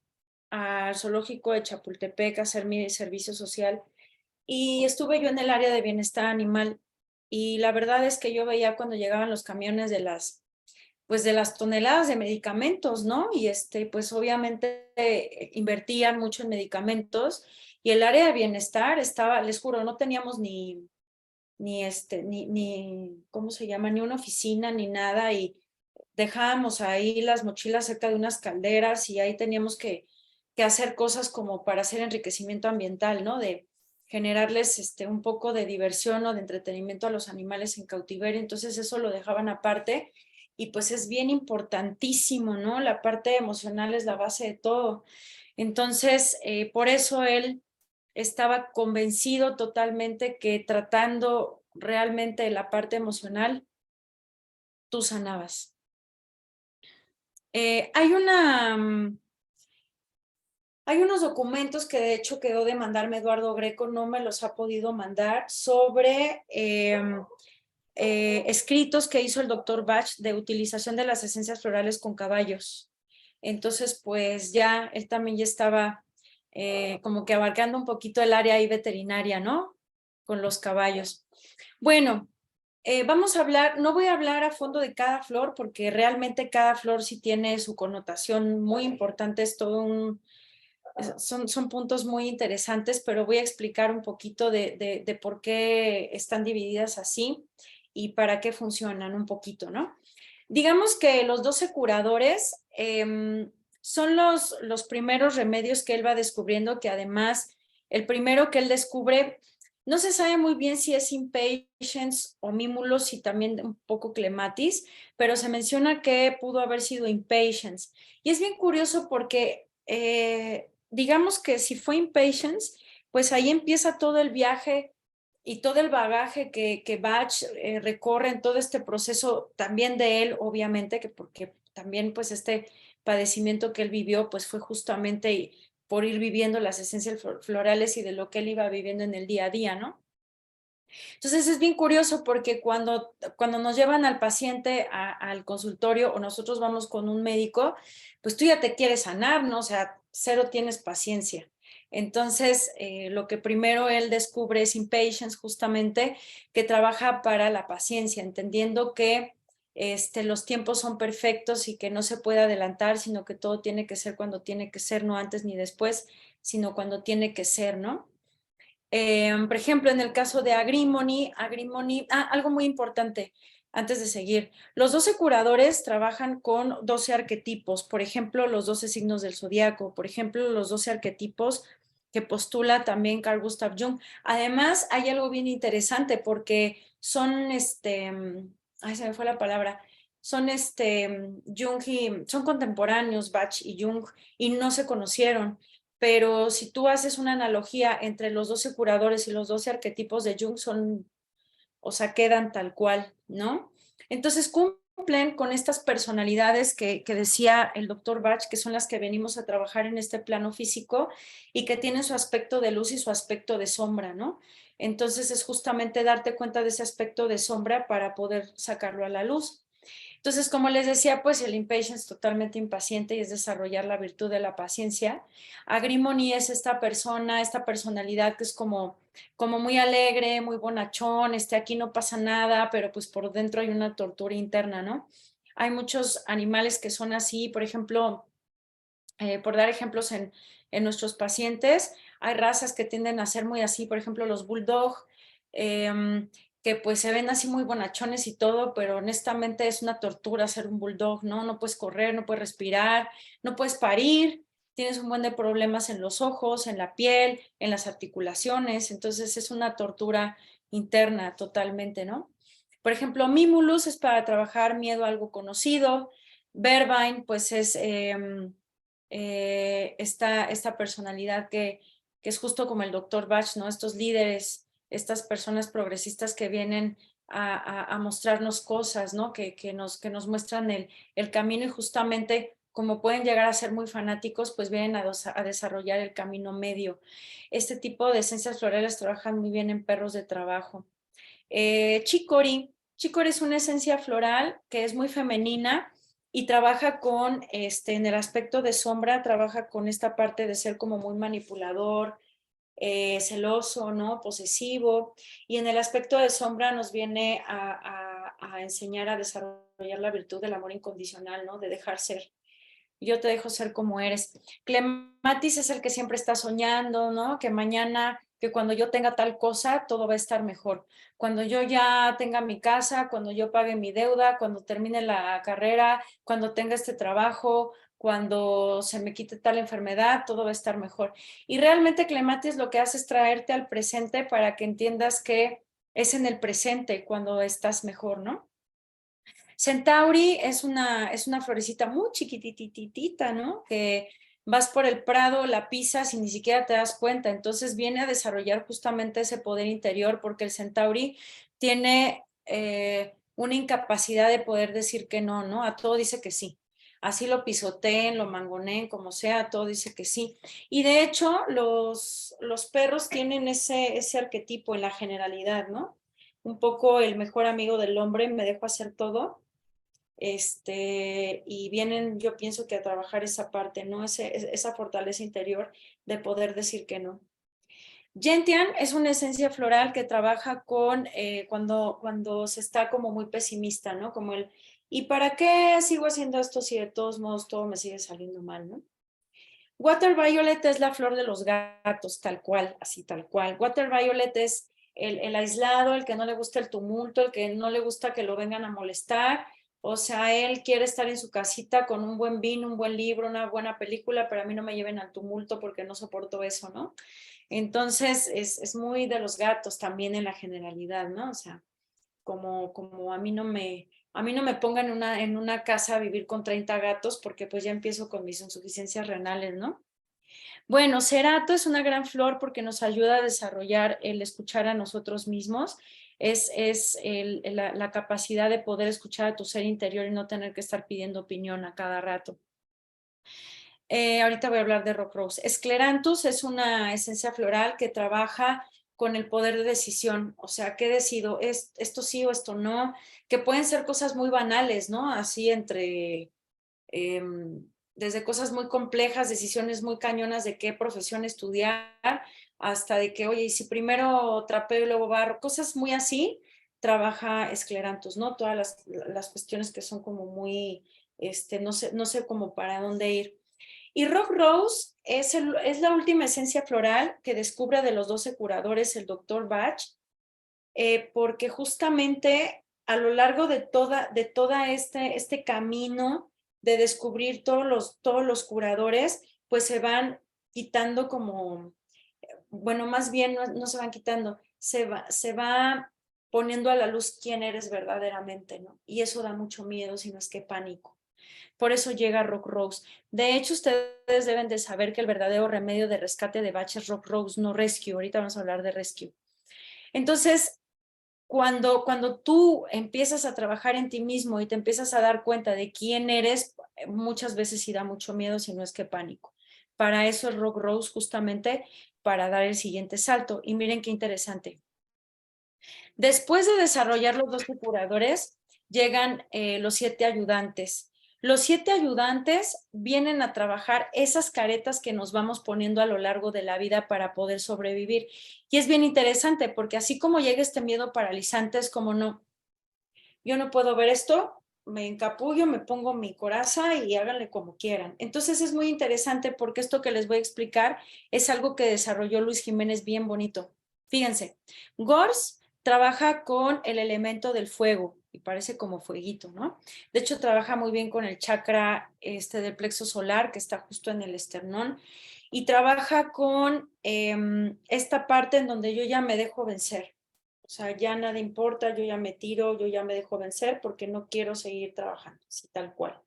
al zoológico de Chapultepec a hacer mi servicio social y estuve yo en el área de bienestar animal y la verdad es que yo veía cuando llegaban los camiones de las toneladas de medicamentos, ¿no? Y pues obviamente invertían mucho en medicamentos y el área de bienestar estaba, les juro, no teníamos ni ¿cómo se llama? Ni una oficina ni nada y dejábamos ahí las mochilas cerca de unas calderas y ahí teníamos que hacer cosas como para hacer enriquecimiento ambiental, ¿no? De generarles un poco de diversión o de entretenimiento a los animales en cautiverio, entonces eso lo dejaban aparte y pues es bien importantísimo, ¿no? La parte emocional es la base de todo. Entonces, por eso él estaba convencido totalmente que tratando realmente de la parte emocional, tú sanabas. Hay unos documentos que de hecho quedó de mandarme Eduardo Greco, no me los ha podido mandar, sobre escritos que hizo el doctor Bach de utilización de las esencias florales con caballos. Entonces, pues ya, él también ya estaba como que abarcando un poquito el área ahí veterinaria, ¿no? Con los caballos. Bueno, vamos a hablar, no voy a hablar a fondo de cada flor porque realmente cada flor sí tiene su connotación muy importante, es todo son puntos muy interesantes, pero voy a explicar un poquito de por qué están divididas así y para qué funcionan un poquito, ¿no? Digamos que los 12 curadores son los primeros remedios que él va descubriendo, que además el primero que él descubre, no se sabe muy bien si es impatiens o mimulus y también un poco clematis, pero se menciona que pudo haber sido impatiens. Y es bien curioso porque digamos que si fue impatience, pues ahí empieza todo el viaje y todo el bagaje que Bach recorre en todo este proceso, también de él, obviamente, que porque también pues este padecimiento que él vivió, pues fue justamente por ir viviendo las esencias florales y de lo que él iba viviendo en el día a día, ¿no? Entonces es bien curioso porque cuando nos llevan al paciente al consultorio o nosotros vamos con un médico, pues tú ya te quieres sanar, ¿no? O sea, cero tienes paciencia. Entonces, lo que primero él descubre es impatience, justamente, que trabaja para la paciencia, entendiendo que los tiempos son perfectos y que no se puede adelantar, sino que todo tiene que ser cuando tiene que ser, no antes ni después, sino cuando tiene que ser, ¿no? Por ejemplo, en el caso de Agrimony, algo muy importante antes de seguir, los 12 curadores trabajan con 12 arquetipos, por ejemplo, los 12 signos del zodiaco, por ejemplo, los 12 arquetipos que postula también Carl Gustav Jung. Además, hay algo bien interesante porque son, ay, se me fue la palabra, son Jung son contemporáneos, Bach y Jung, y no se conocieron. Pero si tú haces una analogía entre los 12 curadores y los 12 arquetipos de Jung, o sea, quedan tal cual, ¿no? Entonces cumplen con estas personalidades que decía el doctor Bach, que son las que venimos a trabajar en este plano físico y que tienen su aspecto de luz y su aspecto de sombra, ¿no? Entonces es justamente darte cuenta de ese aspecto de sombra para poder sacarlo a la luz. Entonces, como les decía, pues el impatience es totalmente impaciente y es desarrollar la virtud de la paciencia. Agrimony es esta persona, esta personalidad que es como muy alegre, muy bonachón, aquí no pasa nada, pero pues por dentro hay una tortura interna, ¿no? Hay muchos animales que son así, por ejemplo, por dar ejemplos en nuestros pacientes, hay razas que tienden a ser muy así, por ejemplo, los bulldog, que pues se ven así muy bonachones y todo, pero honestamente es una tortura ser un bulldog, ¿no? No puedes correr, no puedes respirar, no puedes parir, tienes un buen de problemas en los ojos, en la piel, en las articulaciones, entonces es una tortura interna totalmente, ¿no? Por ejemplo, Mimulus es para trabajar miedo a algo conocido, Verbine pues es esta personalidad que es justo como el doctor Bach, ¿no? Estos líderes, estas personas progresistas que vienen a mostrarnos cosas, ¿no? Que nos muestran el camino y justamente como pueden llegar a ser muy fanáticos, pues vienen a desarrollar el camino medio. Este tipo de esencias florales trabajan muy bien en perros de trabajo. Chicory es una esencia floral que es muy femenina y trabaja con, en el aspecto de sombra, trabaja con esta parte de ser como muy manipulador, celoso, ¿no? Posesivo, y en el aspecto de sombra nos viene a enseñar a desarrollar la virtud del amor incondicional, ¿no? De dejar ser. Yo te dejo ser como eres. Clematis es el que siempre está soñando, ¿no? Que mañana, que cuando yo tenga tal cosa, todo va a estar mejor. Cuando yo ya tenga mi casa, cuando yo pague mi deuda, cuando termine la carrera, cuando tenga este trabajo, cuando se me quite tal enfermedad, todo va a estar mejor. Y realmente Clematis lo que hace es traerte al presente para que entiendas que es en el presente cuando estás mejor, ¿no? Centauri es una florecita muy chiquitititita, ¿no? Que vas por el prado, la pisas y ni siquiera te das cuenta. Entonces viene a desarrollar justamente ese poder interior porque el Centauri tiene una incapacidad de poder decir que no, ¿no? A todo dice que sí. Así lo pisoteen, lo mangoneen, como sea, a todo dice que sí. Y de hecho, los perros tienen ese arquetipo en la generalidad, ¿no? Un poco el mejor amigo del hombre, me dejo hacer todo y vienen, yo pienso que a trabajar esa parte, ¿no? Esa fortaleza interior de poder decir que no. Gentian es una esencia floral que trabaja con cuando se está como muy pesimista, ¿no? Como ¿y para qué sigo haciendo esto si de todos modos todo me sigue saliendo mal, ¿no? Water Violet es la flor de los gatos, tal cual, así tal cual. Water Violet es el aislado, el que no le gusta el tumulto, el que no le gusta que lo vengan a molestar. O sea, él quiere estar en su casita con un buen vino, un buen libro, una buena película, pero a mí no me lleven al tumulto porque no soporto eso, ¿no? Entonces, es muy de los gatos también en la generalidad, ¿no? O sea, como a mí no me pongan en una casa a vivir con 30 gatos porque pues ya empiezo con mis insuficiencias renales, ¿no? Bueno, cerato es una gran flor porque nos ayuda a desarrollar el escuchar a nosotros mismos. Es la capacidad de poder escuchar a tu ser interior y no tener que estar pidiendo opinión a cada rato. Ahorita voy a hablar de Rock Rose. Escleranthus es una esencia floral que trabaja con el poder de decisión, o sea, ¿qué decido? ¿Esto sí o esto no? Que pueden ser cosas muy banales, ¿no? Así entre, desde cosas muy complejas, decisiones muy cañonas de qué profesión estudiar, hasta de que, oye, y si primero trapeo y luego barro, cosas muy así, trabaja Escleranthus, ¿no? Todas las cuestiones que son como muy, no sé cómo para dónde ir. Y Rock Rose es la última esencia floral que descubre de los 12 curadores el Dr. Bach, porque justamente a lo largo de toda este camino de descubrir todos los curadores, pues se van quitando como, bueno, más bien no se van quitando, se va poniendo a la luz quién eres verdaderamente, ¿no? Y eso da mucho miedo, si no es que pánico. Por eso llega Rock Rose. De hecho, ustedes deben de saber que el verdadero remedio de rescate de Bach es Rock Rose, no Rescue. Ahorita vamos a hablar de Rescue. Entonces, cuando tú empiezas a trabajar en ti mismo y te empiezas a dar cuenta de quién eres, muchas veces sí da mucho miedo, si no es que pánico. Para eso es Rock Rose, justamente para dar el siguiente salto. Y miren qué interesante. Después de desarrollar los 12 curadores, llegan los 7 ayudantes. Los 7 ayudantes vienen a trabajar esas caretas que nos vamos poniendo a lo largo de la vida para poder sobrevivir. Y es bien interesante porque así como llega este miedo paralizante, es como no, yo no puedo ver esto, me encapullo, me pongo mi coraza y háganle como quieran. Entonces es muy interesante porque esto que les voy a explicar es algo que desarrolló Luis Jiménez bien bonito. Fíjense, Gors trabaja con el elemento del fuego y parece como fueguito, ¿no? De hecho, trabaja muy bien con el chakra del plexo solar que está justo en el esternón y trabaja con esta parte en donde yo ya me dejo vencer. O sea, ya nada importa, yo ya me tiro, yo ya me dejo vencer porque no quiero seguir trabajando, así tal cual.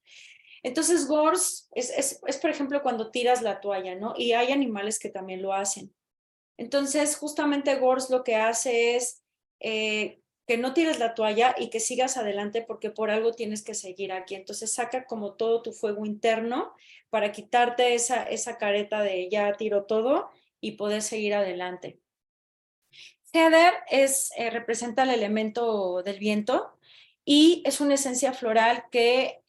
Entonces, Gors es, por ejemplo, cuando tiras la toalla, ¿no? Y hay animales que también lo hacen. Entonces, justamente Gors lo que hace es que no tires la toalla y que sigas adelante porque por algo tienes que seguir aquí. Entonces, saca como todo tu fuego interno para quitarte esa careta de ya tiro todo y poder seguir adelante. Heather representa el elemento del viento y es una esencia floral que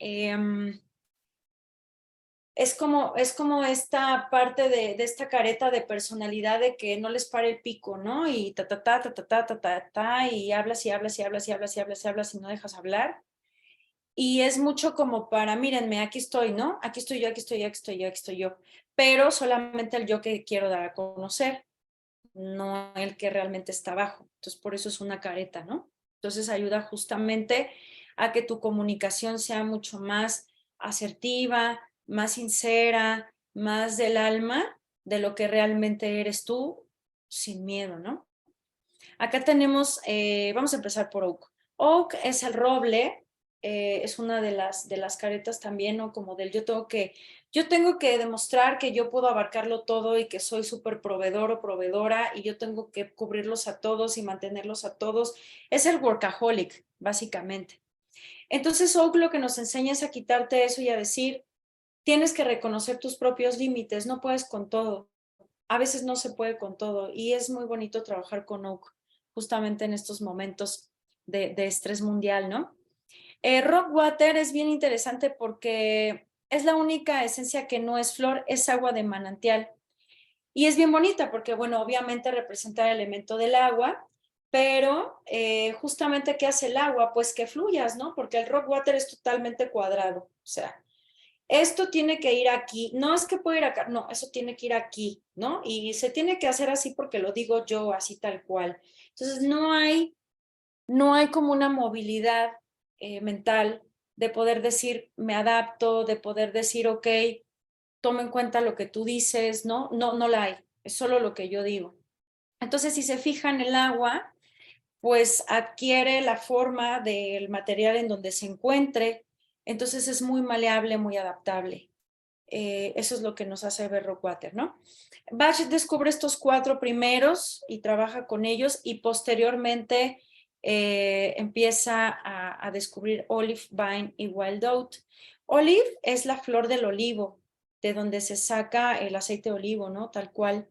es como esta parte de esta careta de personalidad de que no les pare el pico, ¿no? Y y hablas y hablas y hablas y hablas y hablas y hablas y no dejas hablar. Y es mucho como para, mírenme, aquí estoy, ¿no? Aquí estoy yo, aquí estoy yo, aquí estoy yo, aquí estoy yo. Pero solamente el yo que quiero dar a conocer, no el que realmente está abajo. Entonces, por eso es una careta, ¿no? Entonces, ayuda justamente a que tu comunicación sea mucho más asertiva, más sincera, más del alma de lo que realmente eres tú, sin miedo, ¿no? Acá tenemos, vamos a empezar por Oak. Oak es el roble, es una de las caretas también, ¿no? Como del yo tengo que demostrar que yo puedo abarcarlo todo y que soy súper proveedor o proveedora y yo tengo que cubrirlos a todos y mantenerlos a todos. Es el workaholic, básicamente. Entonces, Oak lo que nos enseña es a quitarte eso y a decir, tienes que reconocer tus propios límites, no puedes con todo. A veces no se puede con todo y es muy bonito trabajar con Oak justamente en estos momentos de estrés mundial, ¿no? Rockwater es bien interesante porque es la única esencia que no es flor, es agua de manantial. Y es bien bonita porque, bueno, obviamente representa el elemento del agua, pero justamente ¿qué hace el agua? Pues que fluyas, ¿no? Porque el rockwater es totalmente cuadrado, o sea, esto tiene que ir aquí, no es que puede ir acá, no, eso tiene que ir aquí, ¿no? Y se tiene que hacer así porque lo digo yo, así tal cual. Entonces, no hay como una movilidad mental de poder decir, me adapto, de poder decir, ok, tomo en cuenta lo que tú dices, ¿no? No la hay, es solo lo que yo digo. Entonces, si se fijan, el agua, pues adquiere la forma del material en donde se encuentre, entonces es muy maleable, muy adaptable. eso es lo que nos hace ver Rockwater, ¿no? Bach descubre estos 4 primeros y trabaja con ellos y posteriormente empieza a descubrir Olive, Vine y Wild Oat. Olive es la flor del olivo, de donde se saca el aceite de olivo, ¿no? Tal cual.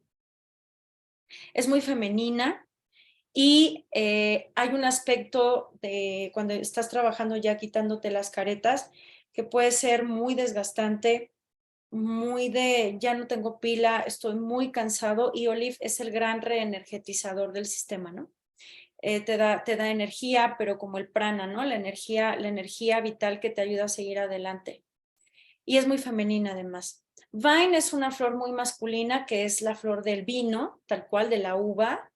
Es muy femenina y hay un aspecto de cuando estás trabajando ya quitándote las caretas que puede ser muy desgastante, muy de ya no tengo pila, estoy muy cansado, y Olive es el gran reenergetizador del sistema, ¿no? Te da energía, pero como el prana, ¿no? La energía vital que te ayuda a seguir adelante. Y es muy femenina además. Vine es una flor muy masculina, que es la flor del vino, tal cual, de la uva,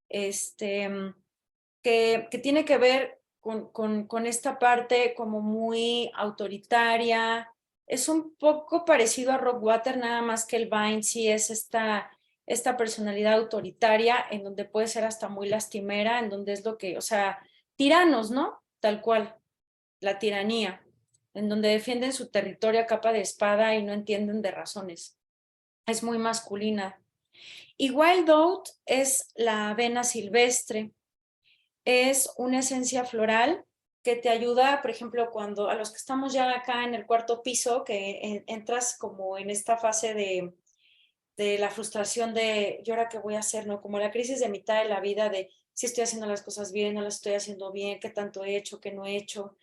que tiene que ver con esta parte como muy autoritaria. Es un poco parecido a Rockwater, nada más que el Vine sí es esta personalidad autoritaria, en donde puede ser hasta muy lastimera, en donde es lo que, o sea, tiranos, ¿no? Tal cual, la tiranía, en donde defienden su territorio a capa de espada y no entienden de razones. Es muy masculina. Y Wild Oat es la avena silvestre. Es una esencia floral que te ayuda, por ejemplo, cuando a los que estamos ya acá en el 4º piso, que entras como en esta fase de la frustración de ¿y ahora qué voy a hacer? ¿No? Como la crisis de mitad de la vida de si estoy haciendo las cosas bien, no las estoy haciendo bien, qué tanto he hecho, qué no he hecho.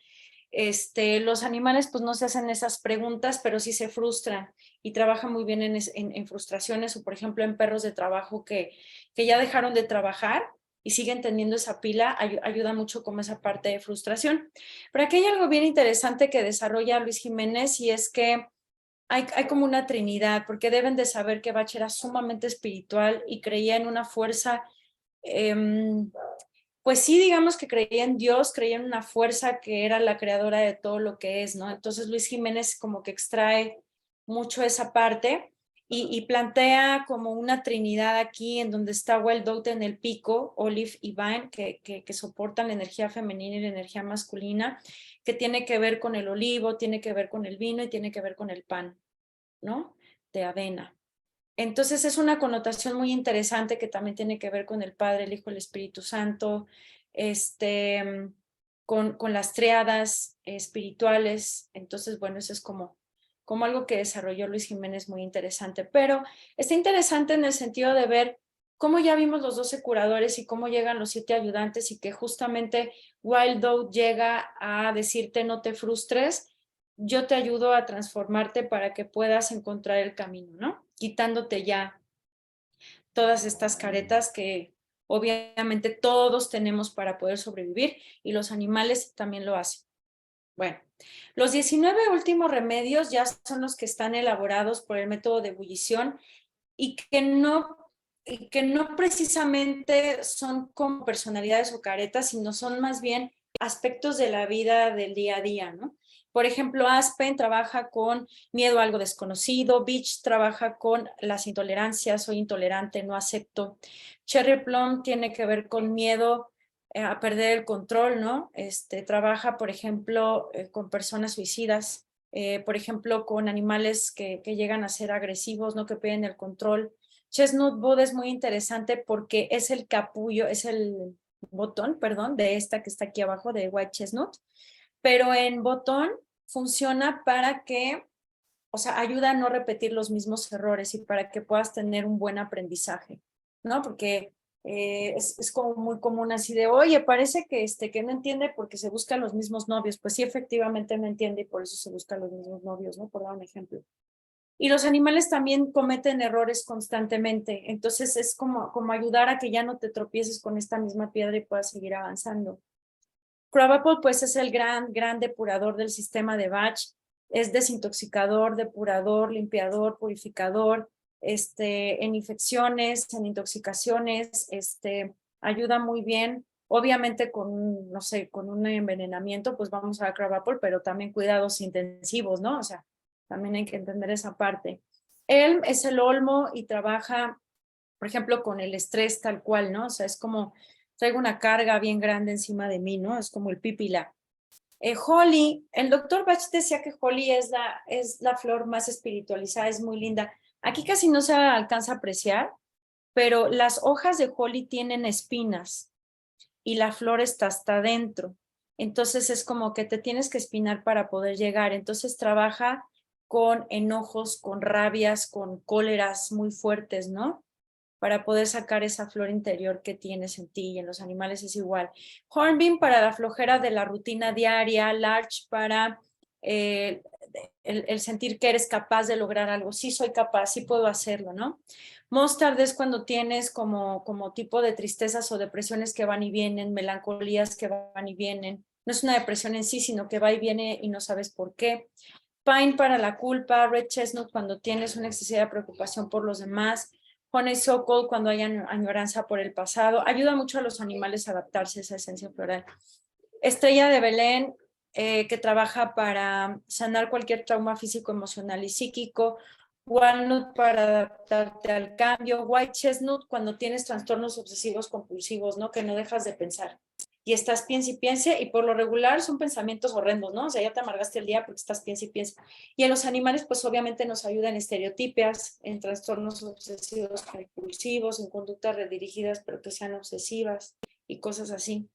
Los animales pues no se hacen esas preguntas, pero sí se frustran y trabajan muy bien en frustraciones, o por ejemplo en perros de trabajo que ya dejaron de trabajar y siguen teniendo esa pila, ayuda mucho como esa parte de frustración. Pero aquí hay algo bien interesante que desarrolla Luis Jiménez, y es que hay como una trinidad, porque deben de saber que Bach era sumamente espiritual y creía en una fuerza, pues sí, digamos que creía en Dios, creía en una fuerza que era la creadora de todo lo que es, ¿no? Entonces Luis Jiménez como que extrae mucho esa parte y plantea como una trinidad aquí en donde está Wild Oat en el pico, Olive y Vine, que soportan la energía femenina y la energía masculina, que tiene que ver con el olivo, tiene que ver con el vino y tiene que ver con el pan, ¿no? De avena. Entonces es una connotación muy interesante que también tiene que ver con el Padre, el Hijo, el Espíritu Santo, con las triadas espirituales. Entonces, bueno, eso es como algo que desarrolló Luis Jiménez muy interesante. Pero está interesante en el sentido de ver cómo ya vimos los 12 curadores y cómo llegan los 7 ayudantes, y que justamente Wild Oat llega a decirte no te frustres, yo te ayudo a transformarte para que puedas encontrar el camino, ¿no? Quitándote ya todas estas caretas que obviamente todos tenemos para poder sobrevivir, y los animales también lo hacen. Bueno, los 19 últimos remedios ya son los que están elaborados por el método de ebullición y que no precisamente son como personalidades o caretas, sino son más bien aspectos de la vida del día a día, ¿no? Por ejemplo, Aspen trabaja con miedo a algo desconocido, Beach trabaja con las intolerancias, soy intolerante, no acepto. Cherry Plum tiene que ver con miedo a perder el control, ¿no? Trabaja, por ejemplo, con personas suicidas, por ejemplo, con animales que llegan a ser agresivos, ¿no? Que pierden el control. Chestnut Bud es muy interesante porque es el capullo, es el botón, perdón, de esta que está aquí abajo, de White Chestnut, pero en botón funciona para que, o sea, ayuda a no repetir los mismos errores y para que puedas tener un buen aprendizaje, ¿no? Porque es como muy común así de, oye, parece que no entiende porque se buscan los mismos novios. Pues sí, efectivamente no entiende y por eso se buscan los mismos novios, ¿no? Por dar un ejemplo. Y los animales también cometen errores constantemente, entonces es como ayudar a que ya no te tropieces con esta misma piedra y puedas seguir avanzando. Crabapple pues es el gran depurador del sistema de Bach, es desintoxicador, depurador, limpiador, purificador, en infecciones, en intoxicaciones, ayuda muy bien. Obviamente con, no sé, con un envenenamiento, pues vamos a Crabapple, pero también cuidados intensivos, ¿no? O sea, también hay que entender esa parte. Él es el olmo y trabaja, por ejemplo, con el estrés tal cual, ¿no? O sea, es como traigo una carga bien grande encima de mí, ¿no? Es como el pípila. Holly, el doctor Bach decía que Holly es la flor más espiritualizada, es muy linda. Aquí casi no se alcanza a apreciar, pero las hojas de Holly tienen espinas y la flor está hasta adentro. Entonces es como que te tienes que espinar para poder llegar. Entonces trabaja con enojos, con rabias, con cóleras muy fuertes, ¿no? Para poder sacar esa flor interior que tienes en ti, y en los animales es igual. Hornbeam para la flojera de la rutina diaria, Larch para el sentir que eres capaz de lograr algo. Sí soy capaz, sí puedo hacerlo, ¿no? Mustard es cuando tienes como tipo de tristezas o depresiones que van y vienen, melancolías que van y vienen. No es una depresión en sí, sino que va y viene y no sabes por qué. Pine para la culpa, Red Chestnut cuando tienes una excesiva preocupación por los demás, Honeysuckle cuando hay añoranza por el pasado. Ayuda mucho a los animales a adaptarse a esa esencia floral. Estrella de Belén, que trabaja para sanar cualquier trauma físico, emocional y psíquico. Walnut para adaptarte al cambio. White Chestnut cuando tienes trastornos obsesivos compulsivos, ¿no? Que no dejas de pensar. Y estás piensa y por lo regular son pensamientos horrendos, ¿no? O sea, ya te amargaste el día porque estás piensa y piensa. Y en los animales, pues obviamente nos ayuda en estereotipias, en trastornos obsesivos compulsivos, en conductas redirigidas pero que sean obsesivas y cosas así.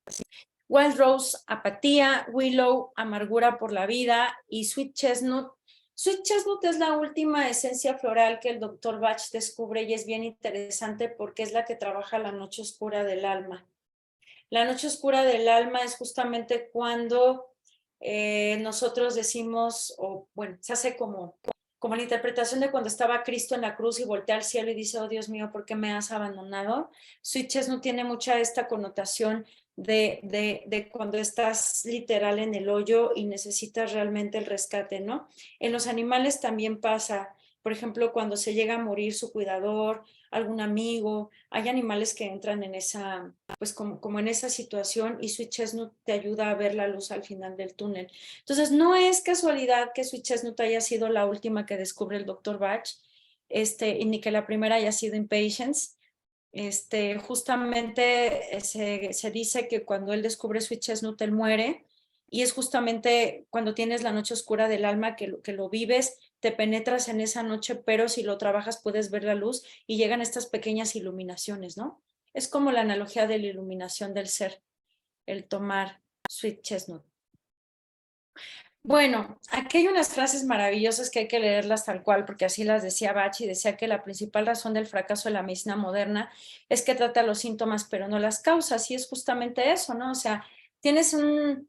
Wild Rose, apatía, Willow, amargura por la vida y Sweet Chestnut. Sweet Chestnut es la última esencia floral que el doctor Bach descubre y es bien interesante porque es la que trabaja la noche oscura del alma. La noche oscura del alma es justamente cuando nosotros decimos, o bueno, se hace como la interpretación de cuando estaba Cristo en la cruz y voltea al cielo y dice, oh Dios mío, ¿por qué me has abandonado? Sweet Chestnut tiene mucha esta connotación de cuando estás literal en el hoyo y necesitas realmente el rescate, ¿no? En los animales también pasa, por ejemplo, cuando se llega a morir su cuidador, algún amigo, hay animales que entran en esa, pues como en esa situación y Sweet Chestnut te ayuda a ver la luz al final del túnel. Entonces, no es casualidad que Sweet Chestnut haya sido la última que descubre el Dr. Bach, y ni que la primera haya sido Impatience. Justamente se dice que cuando él descubre Sweet Chestnut, él muere, y es justamente cuando tienes la noche oscura del alma que lo vives, te penetras en esa noche, pero si lo trabajas puedes ver la luz y llegan estas pequeñas iluminaciones, ¿no? Es como la analogía de la iluminación del ser, el tomar Sweet Chestnut. Bueno, aquí hay unas frases maravillosas que hay que leerlas tal cual, porque así las decía Bach, y decía que la principal razón del fracaso de la medicina moderna es que trata los síntomas, pero no las causas, y es justamente eso, ¿no? O sea, tienes una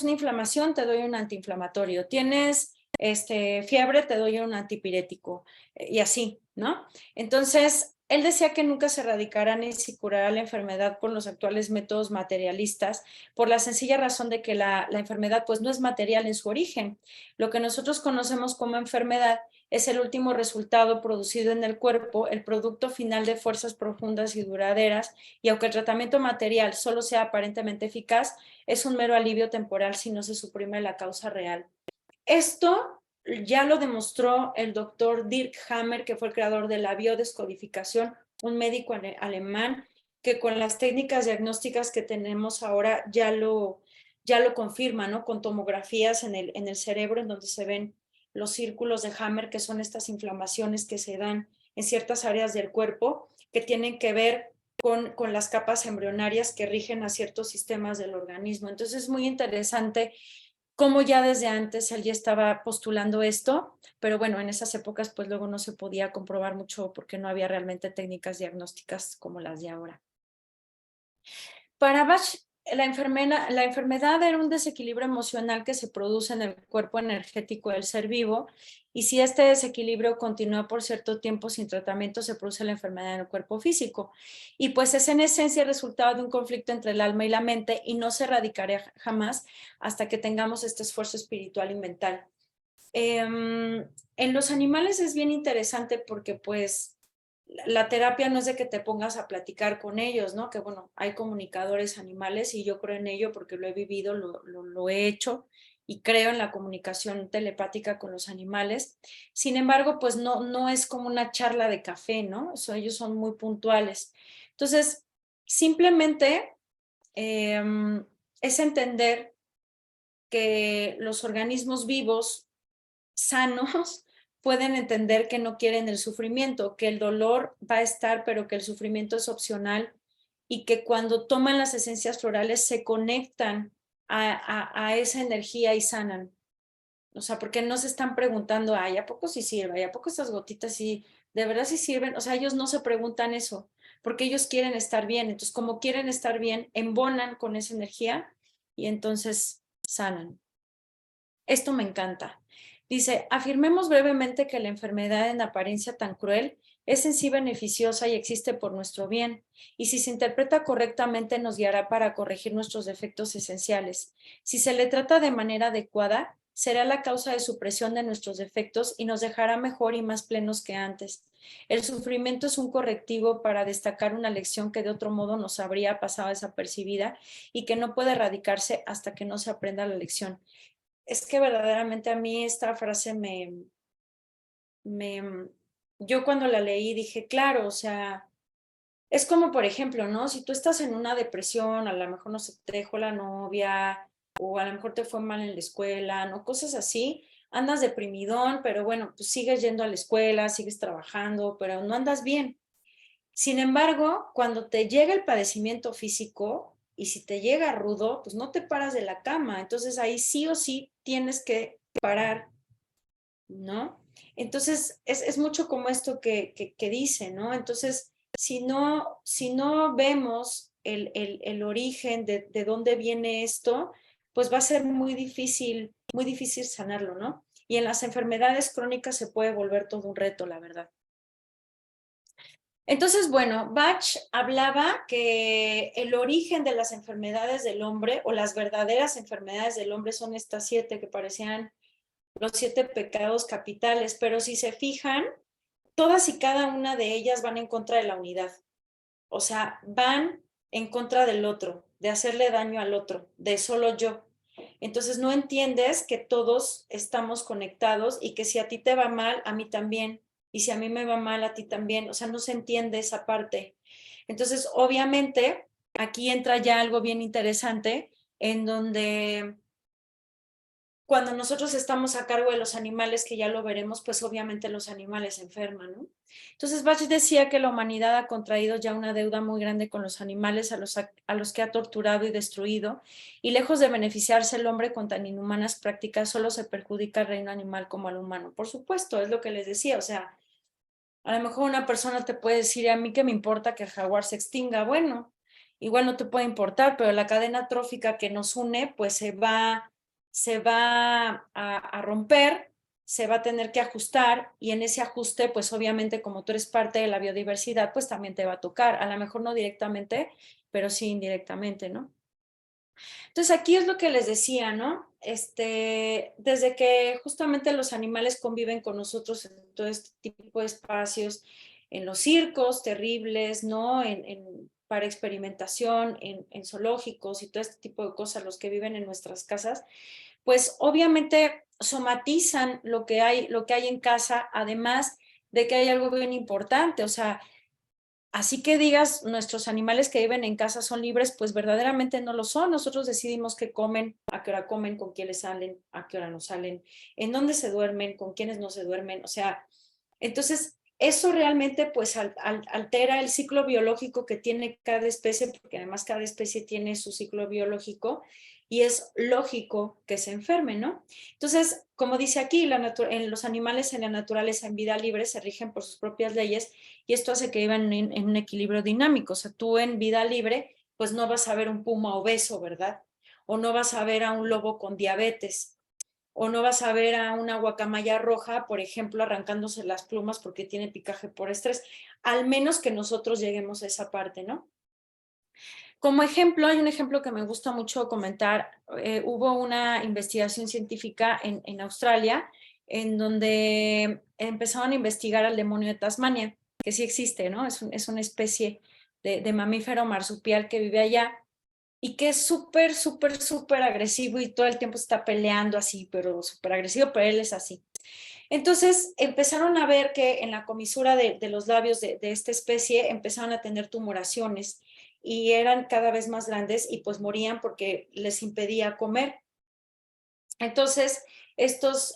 inflamación, te doy un antiinflamatorio, tienes fiebre, te doy un antipirético, y así, ¿no? Entonces, él decía que nunca se erradicará ni se curará la enfermedad con los actuales métodos materialistas, por la sencilla razón de que la enfermedad pues no es material en su origen. Lo que nosotros conocemos como enfermedad es el último resultado producido en el cuerpo, el producto final de fuerzas profundas y duraderas, y aunque el tratamiento material solo sea aparentemente eficaz, es un mero alivio temporal si no se suprime la causa real. Esto ya lo demostró el doctor Dirk Hammer, que fue el creador de la biodescodificación, un médico alemán que con las técnicas diagnósticas que tenemos ahora ya lo confirma, ¿no? Con tomografías en el cerebro, en donde se ven los círculos de Hammer, que son estas inflamaciones que se dan en ciertas áreas del cuerpo, que tienen que ver con las capas embrionarias que rigen a ciertos sistemas del organismo. Entonces es muy interesante cómo ya desde antes él ya estaba postulando esto, pero bueno, en esas épocas pues luego no se podía comprobar mucho porque no había realmente técnicas diagnósticas como las de ahora. Para Bach, la enfermedad era un desequilibrio emocional que se produce en el cuerpo energético del ser vivo, y si este desequilibrio continúa por cierto tiempo sin tratamiento, se produce la enfermedad en el cuerpo físico. Y pues es en esencia el resultado de un conflicto entre el alma y la mente, y no se erradicará jamás hasta que tengamos este esfuerzo espiritual y mental. En los animales es bien interesante porque pues la terapia no es de que te pongas a platicar con ellos, ¿no? Que bueno, hay comunicadores animales y yo creo en ello porque lo he vivido, lo he hecho y creo en la comunicación telepática con los animales. Sin embargo, pues no es como una charla de café, ¿no? O sea, ellos son muy puntuales. Entonces, simplemente es entender que los organismos vivos sanos pueden entender que no quieren el sufrimiento, que el dolor va a estar, pero que el sufrimiento es opcional y que cuando toman las esencias florales se conectan a esa energía y sanan. O sea, porque no se están preguntando, ay, ¿a poco sí sirve? ¿A poco estas gotitas sí, de verdad sí sirven? O sea, ellos no se preguntan eso, porque ellos quieren estar bien. Entonces, como quieren estar bien, embonan con esa energía y entonces sanan. Esto me encanta. Dice, afirmemos brevemente que la enfermedad en apariencia tan cruel es en sí beneficiosa y existe por nuestro bien, y si se interpreta correctamente nos guiará para corregir nuestros defectos esenciales. Si se le trata de manera adecuada, será la causa de supresión de nuestros defectos y nos dejará mejor y más plenos que antes. El sufrimiento es un correctivo para destacar una lección que de otro modo nos habría pasado desapercibida y que no puede erradicarse hasta que no se aprenda la lección. Es que verdaderamente a mí esta frase yo cuando la leí dije, claro, o sea, es como por ejemplo, ¿no? Si tú estás en una depresión, a lo mejor no se te dejó la novia, o a lo mejor te fue mal en la escuela, ¿no? Cosas así, andas deprimidón, pero bueno, pues sigues yendo a la escuela, sigues trabajando, pero no andas bien. Sin embargo, cuando te llega el padecimiento físico y si te llega rudo, pues no te paras de la cama. Entonces ahí sí o sí tienes que parar, ¿no? Entonces es mucho como esto que dice, ¿no? Entonces, si no vemos el origen de dónde viene esto, pues va a ser muy difícil sanarlo, ¿no? Y en las enfermedades crónicas se puede volver todo un reto, la verdad. Entonces, bueno, Bach hablaba que el origen de las enfermedades del hombre o las verdaderas enfermedades del hombre son estas 7 que parecían los 7 pecados capitales, pero si se fijan, todas y cada una de ellas van en contra de la unidad. O sea, van en contra del otro, de hacerle daño al otro, de solo yo. Entonces no entiendes que todos estamos conectados y que si a ti te va mal, a mí también. Y si a mí me va mal, a ti también. O sea, no se entiende esa parte. Entonces, obviamente, aquí entra ya algo bien interesante en donde cuando nosotros estamos a cargo de los animales, que ya lo veremos, pues obviamente los animales se enferman, ¿no? Entonces Bach decía que la humanidad ha contraído ya una deuda muy grande con los animales a los que ha torturado y destruido, y lejos de beneficiarse el hombre con tan inhumanas prácticas, solo se perjudica al reino animal como al humano. Por supuesto, es lo que les decía, o sea, a lo mejor una persona te puede decir, a mí qué me importa que el jaguar se extinga. Bueno, igual no te puede importar, pero la cadena trófica que nos une, pues se va a romper, se va a tener que ajustar y en ese ajuste, pues obviamente como tú eres parte de la biodiversidad, pues también te va a tocar, a lo mejor no directamente, pero sí indirectamente, ¿no? Entonces aquí es lo que les decía, ¿no? Desde que justamente los animales conviven con nosotros en todo este tipo de espacios, en los circos terribles, ¿no? Para experimentación, en zoológicos y todo este tipo de cosas, los que viven en nuestras casas, pues obviamente somatizan lo que hay en casa, además de que hay algo bien importante, o sea, así que digas, nuestros animales que viven en casa son libres, pues verdaderamente no lo son. Nosotros decidimos qué comen, a qué hora comen, con quiénes salen, a qué hora no salen, en dónde se duermen, con quiénes no se duermen. O sea, entonces eso realmente pues altera el ciclo biológico que tiene cada especie, porque además cada especie tiene su ciclo biológico y es lógico que se enferme, ¿no? Entonces, como dice aquí, en los animales en la naturaleza en vida libre se rigen por sus propias leyes y esto hace que vivan en un equilibrio dinámico. O sea, tú en vida libre, pues no vas a ver un puma obeso, ¿verdad? O no vas a ver a un lobo con diabetes, o no vas a ver a una guacamaya roja, por ejemplo, arrancándose las plumas porque tiene picaje por estrés, al menos que nosotros lleguemos a esa parte, ¿no? Como ejemplo, hay un ejemplo que me gusta mucho comentar. Hubo una investigación científica en Australia en donde empezaron a investigar al demonio de Tasmania, que sí existe, ¿no? Es una especie de mamífero marsupial que vive allá y que es súper, súper, súper agresivo y todo el tiempo está peleando así, pero súper agresivo, pero él es así. Entonces empezaron a ver que en la comisura de los labios de esta especie empezaron a tener tumoraciones y eran cada vez más grandes y pues morían porque les impedía comer. Entonces, estos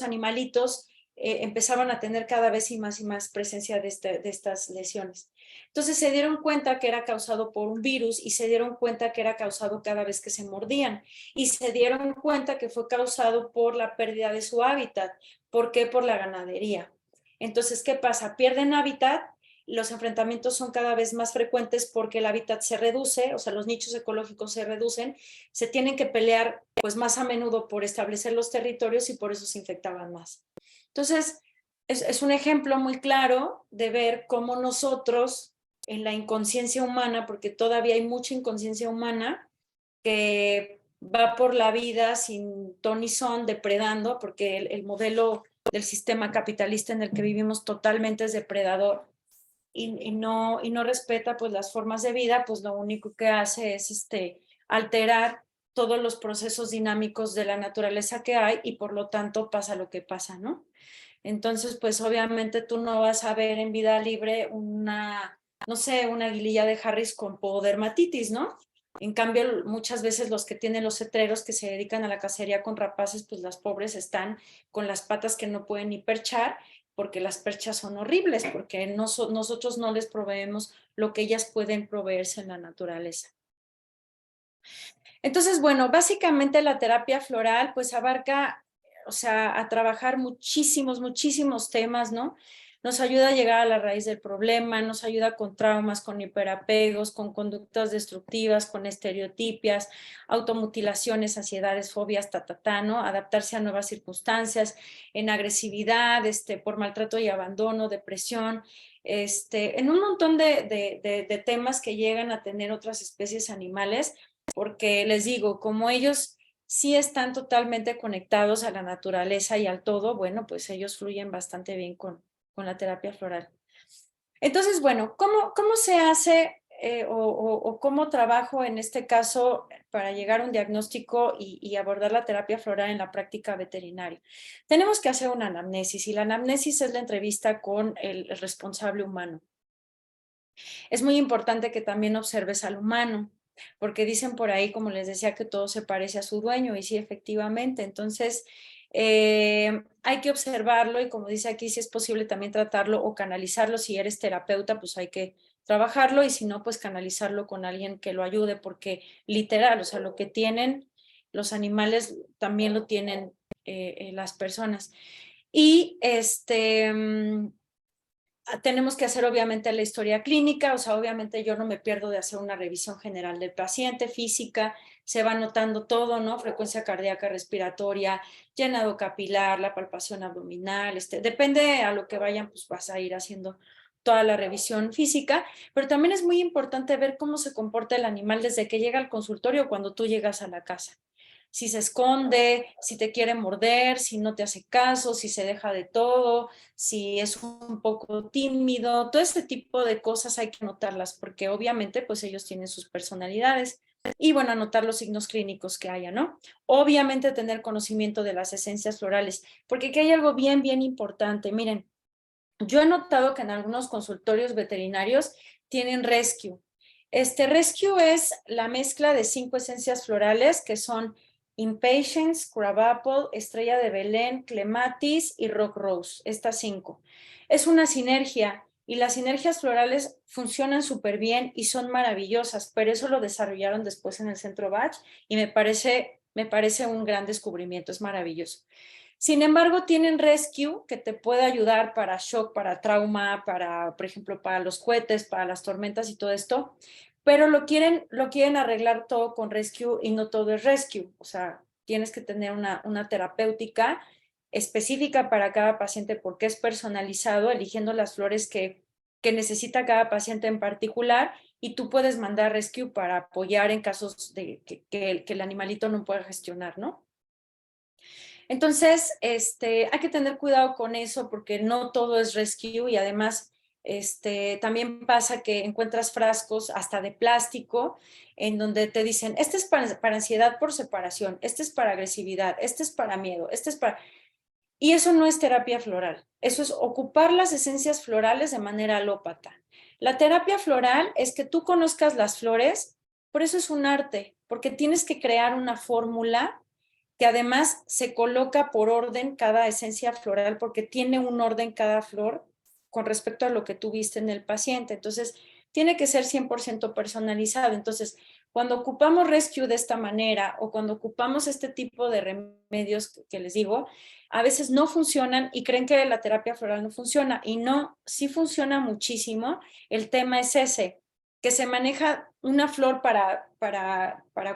animalitos empezaban a tener cada vez y más presencia de estas lesiones. Entonces se dieron cuenta que era causado por un virus y se dieron cuenta que era causado cada vez que se mordían y se dieron cuenta que fue causado por la pérdida de su hábitat. ¿Por qué? Por la ganadería. Entonces, ¿qué pasa? Pierden hábitat, los enfrentamientos son cada vez más frecuentes porque el hábitat se reduce, o sea, los nichos ecológicos se reducen, se tienen que pelear pues más a menudo por establecer los territorios y por eso se infectaban más. Entonces, es un ejemplo muy claro de ver cómo nosotros en la inconsciencia humana, porque todavía hay mucha inconsciencia humana que va por la vida sin ton ni son, depredando, porque el modelo del sistema capitalista en el que vivimos totalmente es depredador y no respeta pues las formas de vida, pues lo único que hace es alterar todos los procesos dinámicos de la naturaleza que hay y por lo tanto pasa lo que pasa, ¿no? Entonces, pues obviamente tú no vas a ver en vida libre no sé, una aguililla de Harris con pododermatitis, ¿no? En cambio, muchas veces los que tienen los cetreros que se dedican a la cacería con rapaces, pues las pobres están con las patas que no pueden ni perchar, porque las perchas son horribles, porque nosotros no les proveemos lo que ellas pueden proveerse en la naturaleza. Entonces, bueno, básicamente la terapia floral pues abarca, o sea, a trabajar muchísimos temas, ¿no? Nos ayuda a llegar a la raíz del problema, nos ayuda con traumas, con hiperapegos, con conductas destructivas, con estereotipias, automutilaciones, ansiedades, fobias, ¿no? Adaptarse a nuevas circunstancias, en agresividad, por maltrato y abandono, depresión, en un montón de temas que llegan a tener otras especies animales, porque les digo, como ellos sí están totalmente conectados a la naturaleza y al todo, bueno, pues ellos fluyen bastante bien con la terapia floral. Entonces, bueno, ¿cómo se hace o cómo trabajo en este caso para llegar a un diagnóstico y abordar la terapia floral en la práctica veterinaria? Tenemos que hacer una anamnesis y la anamnesis es la entrevista con el responsable humano. Es muy importante que también observes al humano, porque dicen por ahí, como les decía, que todo se parece a su dueño, y sí, efectivamente. Entonces, hay que observarlo y como dice aquí, si es posible también tratarlo o canalizarlo. Si eres terapeuta, pues hay que trabajarlo y si no, pues canalizarlo con alguien que lo ayude, porque literal, o sea, lo que tienen los animales también lo tienen las personas. Y tenemos que hacer obviamente la historia clínica, o sea, obviamente yo no me pierdo de hacer una revisión general del paciente, física, se va notando todo, ¿no? Frecuencia cardíaca, respiratoria, llenado capilar, la palpación abdominal, depende a lo que vayan, pues vas a ir haciendo toda la revisión física, pero también es muy importante ver cómo se comporta el animal desde que llega al consultorio cuando tú llegas a la casa. Si se esconde, si te quiere morder, si no te hace caso, si se deja de todo, si es un poco tímido, todo ese tipo de cosas hay que anotarlas porque obviamente pues ellos tienen sus personalidades y bueno, anotar los signos clínicos que haya, ¿no? Obviamente tener conocimiento de las esencias florales, porque aquí hay algo bien importante. Miren, yo he notado que en algunos consultorios veterinarios tienen rescue. Rescue es la mezcla de 5 esencias florales que son Impatience, Crabapple, Estrella de Belén, Clematis y Rock Rose, estas 5. Es una sinergia y las sinergias florales funcionan súper bien y son maravillosas, pero eso lo desarrollaron después en el Centro Bach y me parece un gran descubrimiento, es maravilloso. Sin embargo, tienen rescue que te puede ayudar para shock, para trauma, por ejemplo, para los cohetes, para las tormentas y todo esto, pero lo quieren arreglar todo con rescue y no todo es rescue. O sea, tienes que tener una terapéutica específica para cada paciente porque es personalizado, eligiendo las flores que necesita cada paciente en particular y tú puedes mandar rescue para apoyar en casos de que el animalito no pueda gestionar, ¿no? Entonces, hay que tener cuidado con eso porque no todo es rescue y además también pasa que encuentras frascos hasta de plástico en donde te dicen, este es para ansiedad por separación, este es para agresividad, este es para miedo, este es para... Y eso no es terapia floral, eso es ocupar las esencias florales de manera alópata. La terapia floral es que tú conozcas las flores, por eso es un arte, porque tienes que crear una fórmula que además se coloca por orden cada esencia floral porque tiene un orden cada flor con respecto a lo que tú viste en el paciente. Entonces, tiene que ser 100% personalizado. Entonces, cuando ocupamos Rescue de esta manera o cuando ocupamos este tipo de remedios que les digo, a veces no funcionan y creen que la terapia floral no funciona. Y no, sí funciona muchísimo. El tema es ese, que se maneja una flor para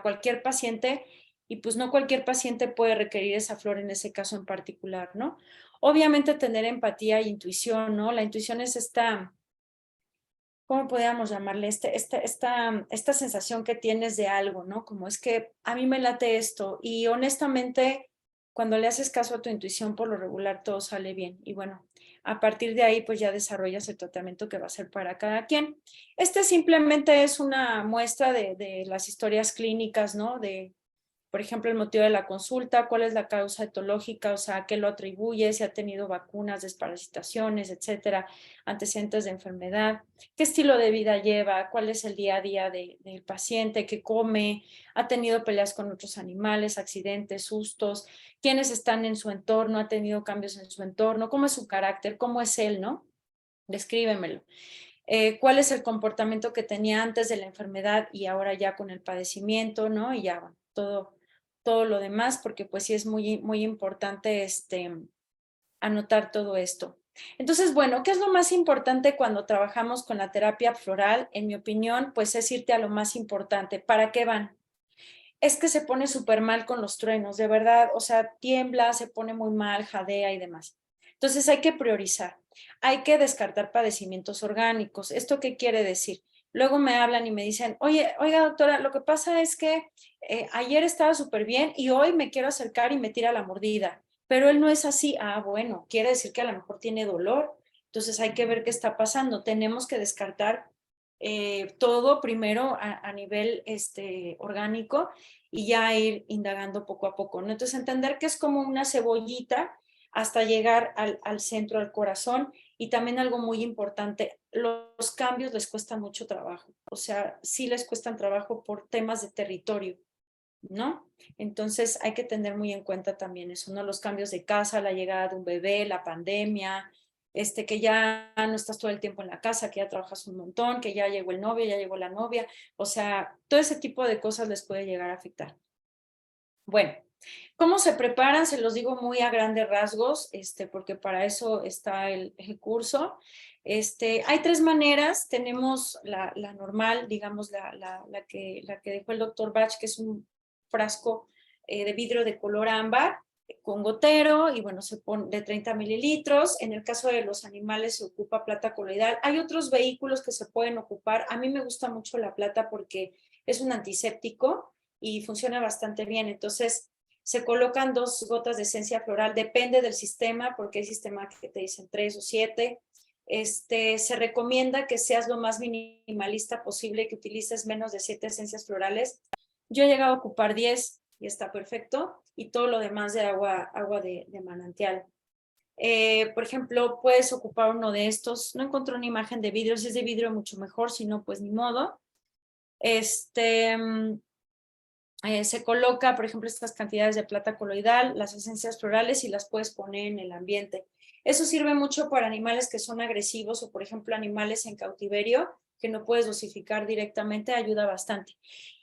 cualquier paciente y pues no cualquier paciente puede requerir esa flor en ese caso en particular, ¿no? Obviamente tener empatía e intuición, ¿no? La intuición es esta, ¿cómo podríamos llamarle? Esta sensación que tienes de algo, ¿no? Como es que a mí me late esto y honestamente cuando le haces caso a tu intuición por lo regular todo sale bien y bueno, a partir de ahí pues ya desarrollas el tratamiento que va a ser para cada quien. Este simplemente es una muestra de las historias clínicas, ¿no? Por ejemplo, el motivo de la consulta, cuál es la causa etológica, o sea, a qué lo atribuye, si ha tenido vacunas, desparasitaciones, etcétera, antecedentes de enfermedad, qué estilo de vida lleva, cuál es el día a día del paciente, qué come, ha tenido peleas con otros animales, accidentes, sustos, quiénes están en su entorno, ha tenido cambios en su entorno, cómo es su carácter, cómo es él, ¿no? Descríbemelo. Cuál es el comportamiento que tenía antes de la enfermedad y ahora ya con el padecimiento, ¿no? Y ya, bueno, todo lo demás, porque pues sí es muy, muy importante anotar todo esto. Entonces, bueno, ¿qué es lo más importante cuando trabajamos con la terapia floral? En mi opinión, pues es irte a lo más importante. ¿Para qué van? Es que se pone súper mal con los truenos, de verdad, o sea, tiembla, se pone muy mal, jadea y demás. Entonces hay que priorizar, hay que descartar padecimientos orgánicos. ¿Esto qué quiere decir? Luego me hablan y me dicen, oiga doctora, lo que pasa es que ayer estaba súper bien y hoy me quiero acercar y me tira la mordida, pero él no es así. Ah, bueno, quiere decir que a lo mejor tiene dolor. Entonces hay que ver qué está pasando. Tenemos que descartar todo primero a nivel orgánico y ya ir indagando poco a poco, ¿no? Entonces entender que es como una cebollita hasta llegar al centro, al corazón. Y también algo muy importante, los cambios les cuestan mucho trabajo, o sea, sí les cuestan trabajo por temas de territorio, ¿no? Entonces hay que tener muy en cuenta también eso, ¿no? Los cambios de casa, la llegada de un bebé, la pandemia, que ya no estás todo el tiempo en la casa, que ya trabajas un montón, que ya llegó el novio, ya llegó la novia, o sea, todo ese tipo de cosas les puede llegar a afectar. Bueno, ¿cómo se preparan? Se los digo muy a grandes rasgos, porque para eso está el curso. Hay tres maneras. Tenemos la normal, digamos, la que dejó el doctor Bach, que es un frasco de vidrio de color ámbar con gotero y bueno, se pone de 30 mililitros. En el caso de los animales se ocupa plata coloidal. Hay otros vehículos que se pueden ocupar. A mí me gusta mucho la plata porque es un antiséptico y funciona bastante bien. Entonces, se colocan 2 gotas de esencia floral, depende del sistema, porque hay sistemas que te dicen 3 o 7. Se recomienda que seas lo más minimalista posible, que utilices menos de 7 esencias florales. Yo he llegado a ocupar 10 y está perfecto, y todo lo demás de agua de manantial. Por ejemplo, puedes ocupar uno de estos. No encontré una imagen de vidrio, si es de vidrio mucho mejor, si no, pues ni modo. Se coloca, por ejemplo, estas cantidades de plata coloidal, las esencias florales y las puedes poner en el ambiente. Eso sirve mucho para animales que son agresivos o, por ejemplo, animales en cautiverio que no puedes dosificar directamente, ayuda bastante.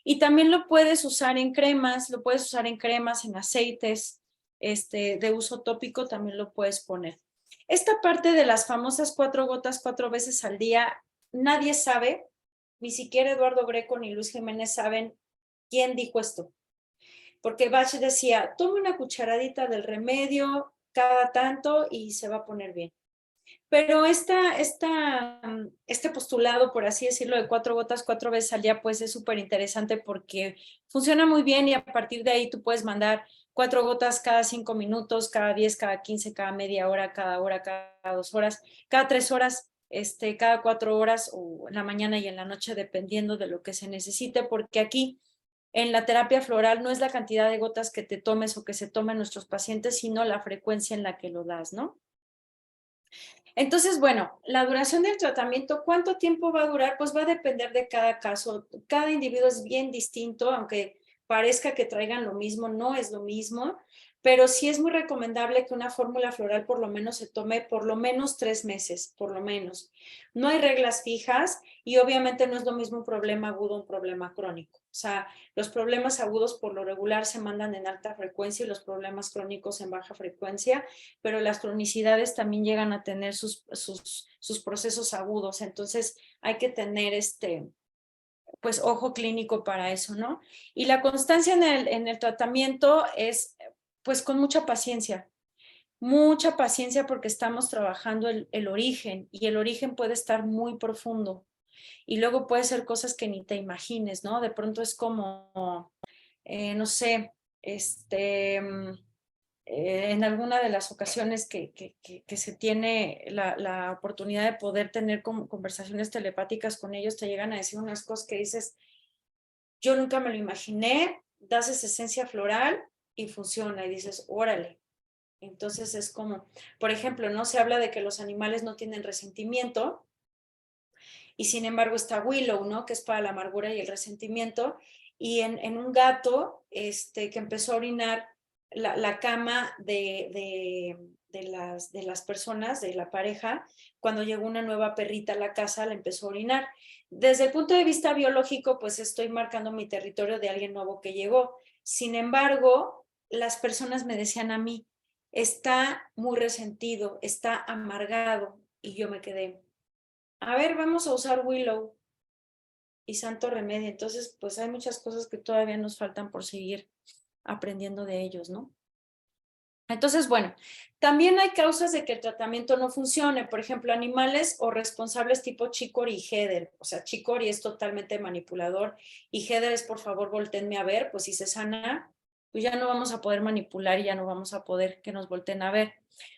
Y también lo puedes usar en cremas, en aceites, de uso tópico también lo puedes poner. Esta parte de las famosas 4 gotas 4 veces al día, nadie sabe, ni siquiera Eduardo Greco ni Luis Jiménez saben quién dijo esto. Porque Bach decía, tome una cucharadita del remedio cada tanto y se va a poner bien. Pero este postulado, por así decirlo, de 4 gotas 4 veces al día, pues es súper interesante porque funciona muy bien y a partir de ahí tú puedes mandar 4 gotas cada 5 minutos, cada 10, cada 15, cada media hora, cada 2 horas, cada 3 horas, cada 4 horas o en la mañana y en la noche, dependiendo de lo que se necesite, porque aquí en la terapia floral no es la cantidad de gotas que te tomes o que se tomen nuestros pacientes, sino la frecuencia en la que lo das, ¿no? Entonces, bueno, la duración del tratamiento, ¿cuánto tiempo va a durar? Pues va a depender de cada caso. Cada individuo es bien distinto, aunque parezca que traigan lo mismo, no es lo mismo, pero sí es muy recomendable que una fórmula floral por lo menos se tome por lo menos 3 meses, por lo menos. No hay reglas fijas y obviamente no es lo mismo un problema agudo a un problema crónico. O sea, los problemas agudos por lo regular se mandan en alta frecuencia y los problemas crónicos en baja frecuencia, pero las cronicidades también llegan a tener sus procesos agudos. Entonces hay que tener pues ojo clínico para eso, ¿no? Y la constancia en el tratamiento es pues con mucha paciencia porque estamos trabajando el origen y el origen puede estar muy profundo y luego puede ser cosas que ni te imagines, ¿no? De pronto es como, no sé, en alguna de las ocasiones que se tiene la oportunidad de poder tener conversaciones telepáticas con ellos, te llegan a decir unas cosas que dices, yo nunca me lo imaginé, das esa esencia floral y funciona y dices, órale. Entonces es como, por ejemplo, ¿no? Se habla de que los animales no tienen resentimiento y sin embargo está Willow, ¿no? Que es para la amargura y el resentimiento. Y en un gato que empezó a orinar la cama de las personas, de la pareja, cuando llegó una nueva perrita a la casa, la empezó a orinar. Desde el punto de vista biológico, pues estoy marcando mi territorio de alguien nuevo que llegó. Sin embargo, las personas me decían a mí, está muy resentido, está amargado. Y yo me quedé, a ver, vamos a usar Willow y santo remedio. Entonces, pues hay muchas cosas que todavía nos faltan por seguir aprendiendo de ellos, ¿no? Entonces, bueno, también hay causas de que el tratamiento no funcione. Por ejemplo, animales o responsables tipo Chicory y Heather. O sea, Chicory es totalmente manipulador y Heather es, por favor, voltéenme a ver. Pues si se sana, pues ya no vamos a poder manipular y ya no vamos a poder que nos volteen a ver.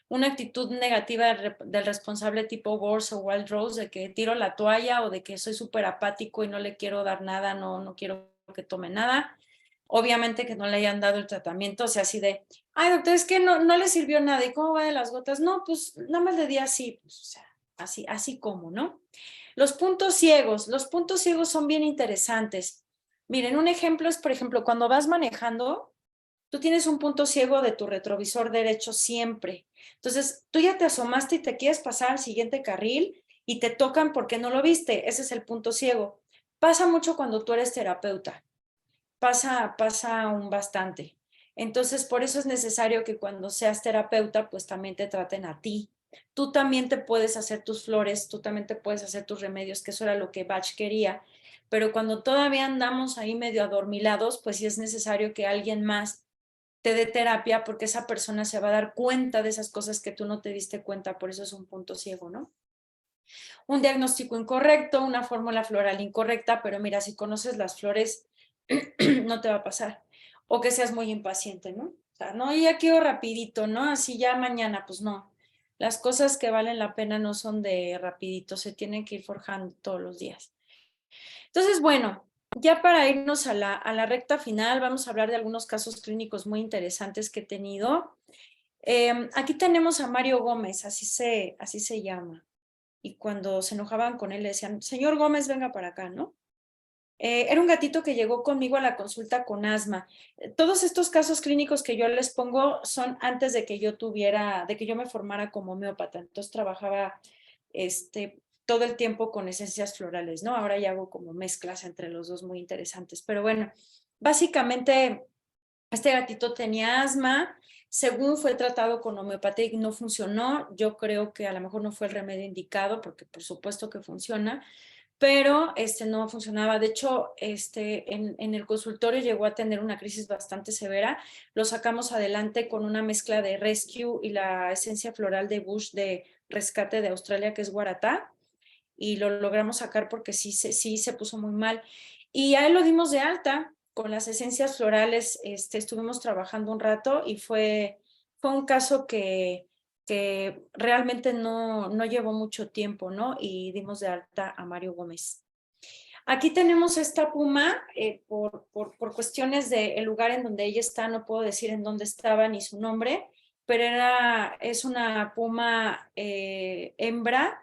Una actitud negativa del responsable tipo Gorse o Wild Rose, de que tiro la toalla o de que soy súper apático y no le quiero dar nada, no quiero que tome nada. Obviamente que no le hayan dado el tratamiento, o sea, así de, ay, doctor, es que no le sirvió nada. ¿Y cómo va de las gotas? No, pues nada más le di así, pues, o sea, así como, ¿no? Los puntos ciegos son bien interesantes. Miren, un ejemplo es, por ejemplo, cuando vas manejando, tú tienes un punto ciego de tu retrovisor derecho siempre. Entonces, tú ya te asomaste y te quieres pasar al siguiente carril y te tocan porque no lo viste. Ese es el punto ciego. Pasa mucho cuando tú eres terapeuta. Pasa un bastante. Entonces, por eso es necesario que cuando seas terapeuta, pues también te traten a ti. Tú también te puedes hacer tus flores, tú también te puedes hacer tus remedios, que eso era lo que Bach quería. Pero cuando todavía andamos ahí medio adormilados, pues sí es necesario que alguien más te dé terapia porque esa persona se va a dar cuenta de esas cosas que tú no te diste cuenta, por eso es un punto ciego, ¿no? Un diagnóstico incorrecto, una fórmula floral incorrecta, pero mira, si conoces las flores, no te va a pasar. O que seas muy impaciente, ¿no? O sea, no, ya quiero rapidito, ¿no? Así ya mañana, pues no. Las cosas que valen la pena no son de rapidito, se tienen que ir forjando todos los días. Entonces, bueno, ya para irnos a la recta final, vamos a hablar de algunos casos clínicos muy interesantes que he tenido. Aquí tenemos a Mario Gómez, así se llama. Y cuando se enojaban con él, le decían, señor Gómez, venga para acá, ¿no? Era un gatito que llegó conmigo a la consulta con asma. Todos estos casos clínicos que yo les pongo son antes de que yo me formara como homeópata. Entonces trabajaba todo el tiempo con esencias florales, ¿no? Ahora ya hago como mezclas entre los dos muy interesantes. Pero bueno, básicamente este gatito tenía asma. Según fue tratado con homeopatía y no funcionó, yo creo que a lo mejor no fue el remedio indicado, porque por supuesto que funciona, pero no funcionaba. De hecho, en el consultorio llegó a tener una crisis bastante severa. Lo sacamos adelante con una mezcla de Rescue y la esencia floral de Bush de rescate de Australia, que es Guaratá, y lo logramos sacar porque sí se puso muy mal. Y a él lo dimos de alta con las esencias florales. Estuvimos trabajando un rato y fue un caso que realmente no llevó mucho tiempo, ¿no? Y dimos de alta a Mario Gómez. Aquí tenemos esta puma, por cuestiones del lugar en donde ella está, no puedo decir en dónde estaba ni su nombre, pero es una puma hembra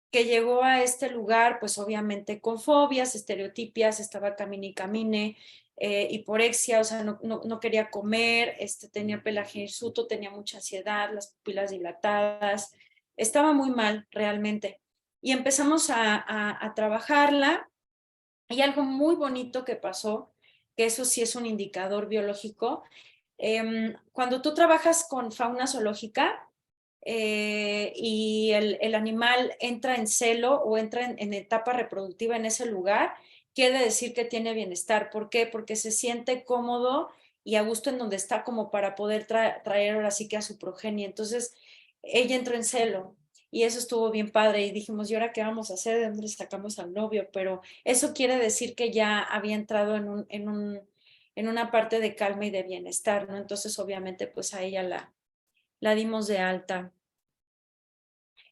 que llegó a este lugar, pues obviamente con fobias, estereotipias, estaba camine y camine, hiporexia, o sea, no quería comer, tenía pelaje hirsuto, tenía mucha ansiedad, las pupilas dilatadas, estaba muy mal realmente. Y empezamos a trabajarla, y algo muy bonito que pasó, que eso sí es un indicador biológico, cuando tú trabajas con fauna zoológica y el animal entra en celo o entra en etapa reproductiva en ese lugar, quiere decir que tiene bienestar. ¿Por qué? Porque se siente cómodo y a gusto en donde está, como para poder traer ahora sí que a su progenie. Entonces, ella entró en celo y eso estuvo bien padre y dijimos, ¿y ahora qué vamos a hacer? ¿De dónde le sacamos al novio? Pero eso quiere decir que ya había entrado en una parte de calma y de bienestar, ¿no? Entonces, obviamente, pues a ella la dimos de alta.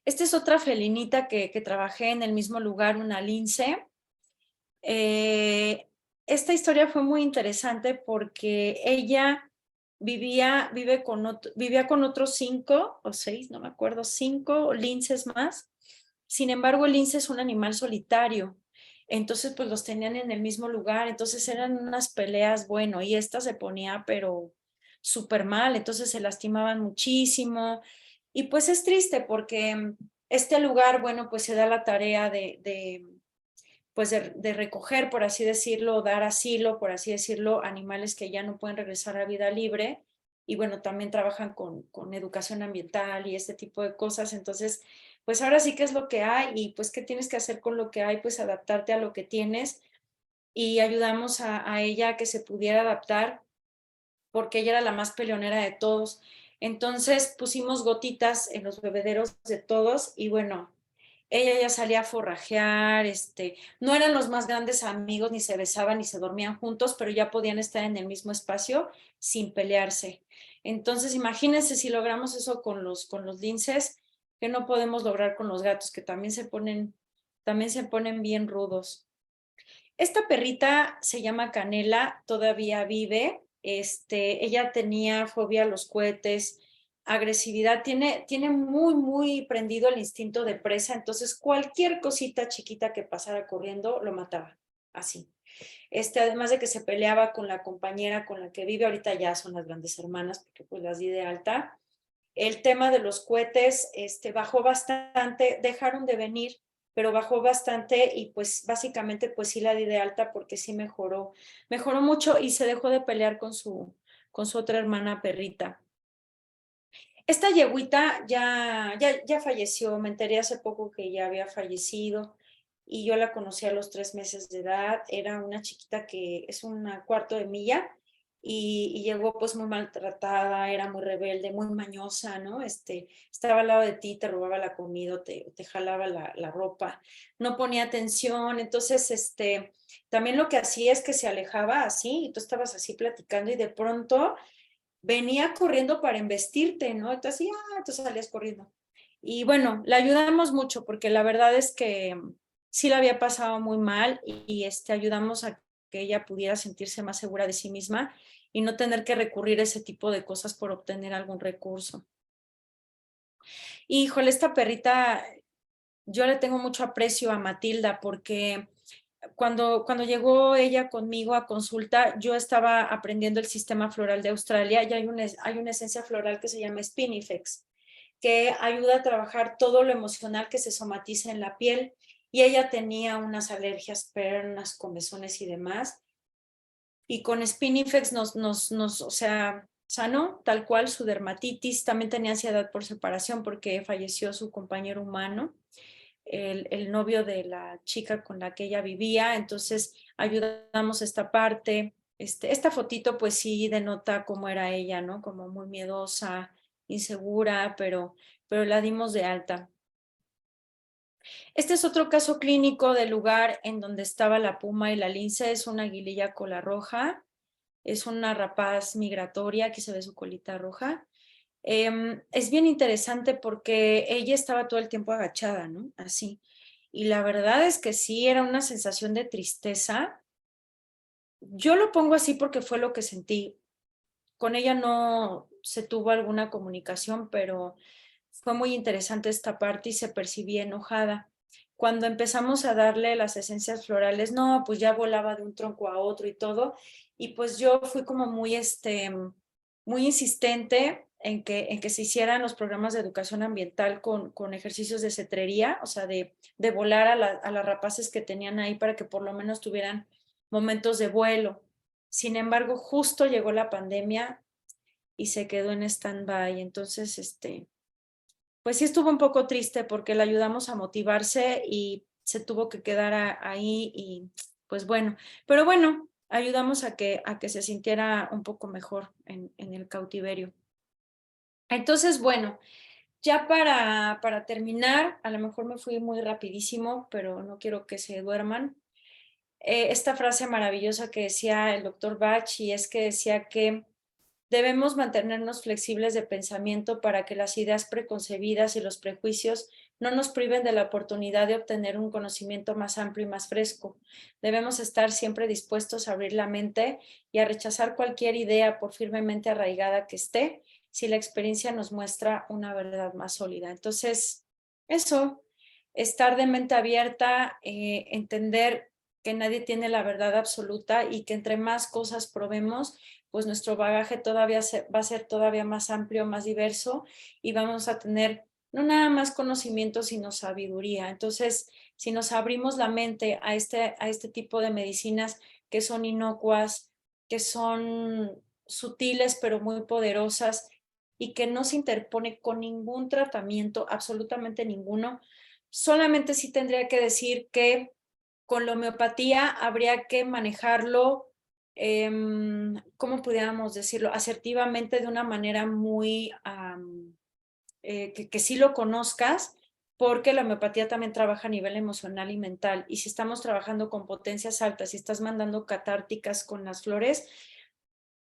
Esta es otra felinita que trabajé en el mismo lugar, una lince. Esta historia fue muy interesante porque ella vivía con otros 5 o 6, no me acuerdo, 5 linces más. Sin embargo, el lince es un animal solitario. Entonces, pues los tenían en el mismo lugar. Entonces eran unas peleas, bueno, y esta se ponía, pero súper mal. Entonces se lastimaban muchísimo. Y pues es triste porque este lugar, bueno, pues se da la tarea de recoger, por así decirlo, dar asilo, por así decirlo, animales que ya no pueden regresar a vida libre. Y bueno, también trabajan con educación ambiental y este tipo de cosas. Entonces, pues ahora sí que es lo que hay y pues qué tienes que hacer con lo que hay, pues adaptarte a lo que tienes, y ayudamos a ella a que se pudiera adaptar porque ella era la más peleonera de todos. Entonces pusimos gotitas en los bebederos de todos y bueno, ella ya salía a forrajear, no eran los más grandes amigos, ni se besaban, ni se dormían juntos, pero ya podían estar en el mismo espacio sin pelearse. Entonces, imagínense si logramos eso con los linces, que no podemos lograr con los gatos, que también se ponen bien rudos. Esta perrita se llama Canela, todavía vive. Ella tenía fobia a los cohetes, agresividad, tiene muy prendido el instinto de presa, entonces cualquier cosita chiquita que pasara corriendo lo mataba, así. Además de que se peleaba con la compañera con la que vive, ahorita ya son las grandes hermanas, porque pues las di de alta. El tema de los cohetes bajó bastante, dejaron de venir, pero bajó bastante y pues básicamente pues sí la di de alta porque sí mejoró mucho y se dejó de pelear con su otra hermana perrita. Esta yegüita ya falleció, me enteré hace poco que ya había fallecido y yo la conocí a los 3 meses de edad. Era una chiquita que es una cuarto de milla y llegó pues muy maltratada, era muy rebelde, muy mañosa, ¿no? Estaba al lado de ti, te robaba la comida, te jalaba la ropa, no ponía atención. Entonces, también lo que hacía es que se alejaba así y tú estabas así platicando y de pronto venía corriendo para embestirte, ¿no? Entonces, entonces salías corriendo. Y bueno, la ayudamos mucho porque la verdad es que sí la había pasado muy mal y ayudamos a que ella pudiera sentirse más segura de sí misma y no tener que recurrir a ese tipo de cosas por obtener algún recurso. Híjole, esta perrita, yo le tengo mucho aprecio a Matilda porque cuando llegó ella conmigo a consulta, yo estaba aprendiendo el sistema floral de Australia y hay una esencia floral que se llama Spinifex, que ayuda a trabajar todo lo emocional que se somatiza en la piel, y ella tenía unas alergias, pernas, comezones y demás, y con Spinifex o sea, sanó tal cual su dermatitis. También tenía ansiedad por separación porque falleció su compañero humano, el novio de la chica con la que ella vivía. Entonces ayudamos esta parte. Esta fotito pues sí denota cómo era ella, ¿no? Como muy miedosa, insegura, pero la dimos de alta. Este es otro caso clínico del lugar en donde estaba la puma y la lince. Es una aguililla cola roja, es una rapaz migratoria, aquí se ve su colita roja. Es bien interesante porque ella estaba todo el tiempo agachada, ¿no? Así. Y la verdad es que sí, era una sensación de tristeza. Yo lo pongo así porque fue lo que sentí. Con ella no se tuvo alguna comunicación, pero fue muy interesante esta parte y se percibía enojada. Cuando empezamos a darle las esencias florales, no, pues ya volaba de un tronco a otro y todo. y pues yo fui como muy, muy insistente en que se hicieran los programas de educación ambiental con ejercicios de cetrería, o sea, de volar a las rapaces que tenían ahí para que por lo menos tuvieran momentos de vuelo. Sin embargo, justo llegó la pandemia y se quedó en stand-by. Entonces, pues sí estuvo un poco triste porque le ayudamos a motivarse y se tuvo que quedar ahí y pues bueno, pero bueno, ayudamos a que se sintiera un poco mejor en el cautiverio. Entonces, bueno, ya para terminar, a lo mejor me fui muy rapidísimo, pero no quiero que se duerman. Esta frase maravillosa que decía el doctor Bach, y es que decía que debemos mantenernos flexibles de pensamiento para que las ideas preconcebidas y los prejuicios no nos priven de la oportunidad de obtener un conocimiento más amplio y más fresco. Debemos estar siempre dispuestos a abrir la mente y a rechazar cualquier idea, por firmemente arraigada que esté, si la experiencia nos muestra una verdad más sólida. Entonces, eso, estar de mente abierta, entender que nadie tiene la verdad absoluta y que entre más cosas probemos, pues nuestro bagaje todavía va a ser todavía más amplio, más diverso, y vamos a tener no nada más conocimiento, sino sabiduría. Entonces, si nos abrimos la mente a este tipo de medicinas que son inocuas, que son sutiles pero muy poderosas y que no se interpone con ningún tratamiento, absolutamente ninguno, solamente sí tendría que decir que con la homeopatía habría que manejarlo, ¿cómo pudiéramos decirlo? Asertivamente, de una manera muy, que sí lo conozcas, porque la homeopatía también trabaja a nivel emocional y mental. Y si estamos trabajando con potencias altas y estás mandando catárticas con las flores,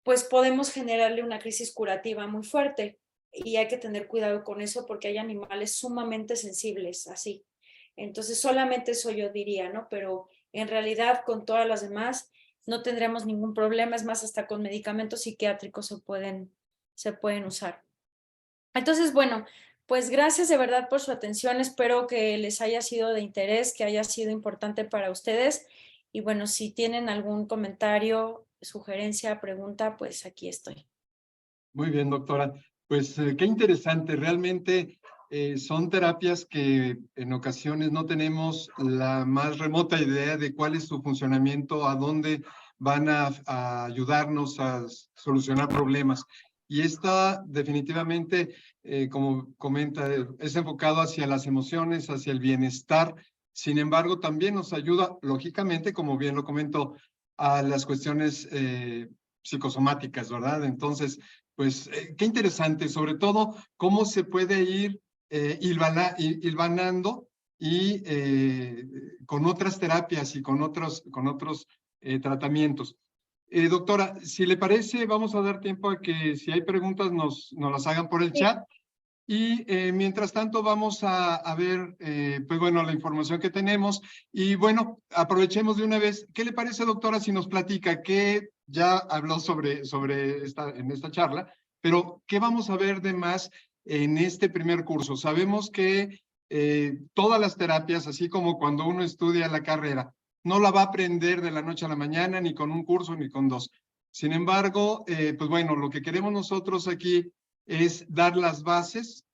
pues podemos generarle una crisis curativa muy fuerte. Y hay que tener cuidado con eso porque hay animales sumamente sensibles así. Entonces, solamente eso yo diría, ¿no? Pero en realidad con todas las demás no tendremos ningún problema. Es más, hasta con medicamentos psiquiátricos se pueden usar. Entonces, bueno, pues gracias de verdad por su atención. Espero que les haya sido de interés, que haya sido importante para ustedes. Y bueno, si tienen algún comentario, sugerencia, pregunta, pues aquí estoy. Muy bien, doctora. Pues qué interesante. Realmente son terapias que en ocasiones no tenemos la más remota idea de cuál es su funcionamiento, a dónde van a ayudarnos a solucionar problemas. Y esta definitivamente, como comenta, es enfocado hacia las emociones, hacia el bienestar. Sin embargo, también nos ayuda, lógicamente, como bien lo comentó, a las cuestiones psicosomáticas, ¿verdad? Entonces, pues qué interesante, sobre todo cómo se puede ir hilvanando y con otras terapias y con otros tratamientos. Doctora, si le parece, vamos a dar tiempo a que si hay preguntas nos las hagan por el chat. Y mientras tanto vamos a ver, pues bueno, la información que tenemos. Y bueno, aprovechemos de una vez. ¿Qué le parece, doctora, si nos platica que ya habló en esta charla, pero qué vamos a ver de más en este primer curso? Sabemos que todas las terapias, así como cuando uno estudia la carrera, no la va a aprender de la noche a la mañana, ni con un curso, ni con dos. Sin embargo, pues bueno, lo que queremos nosotros aquí es dar las bases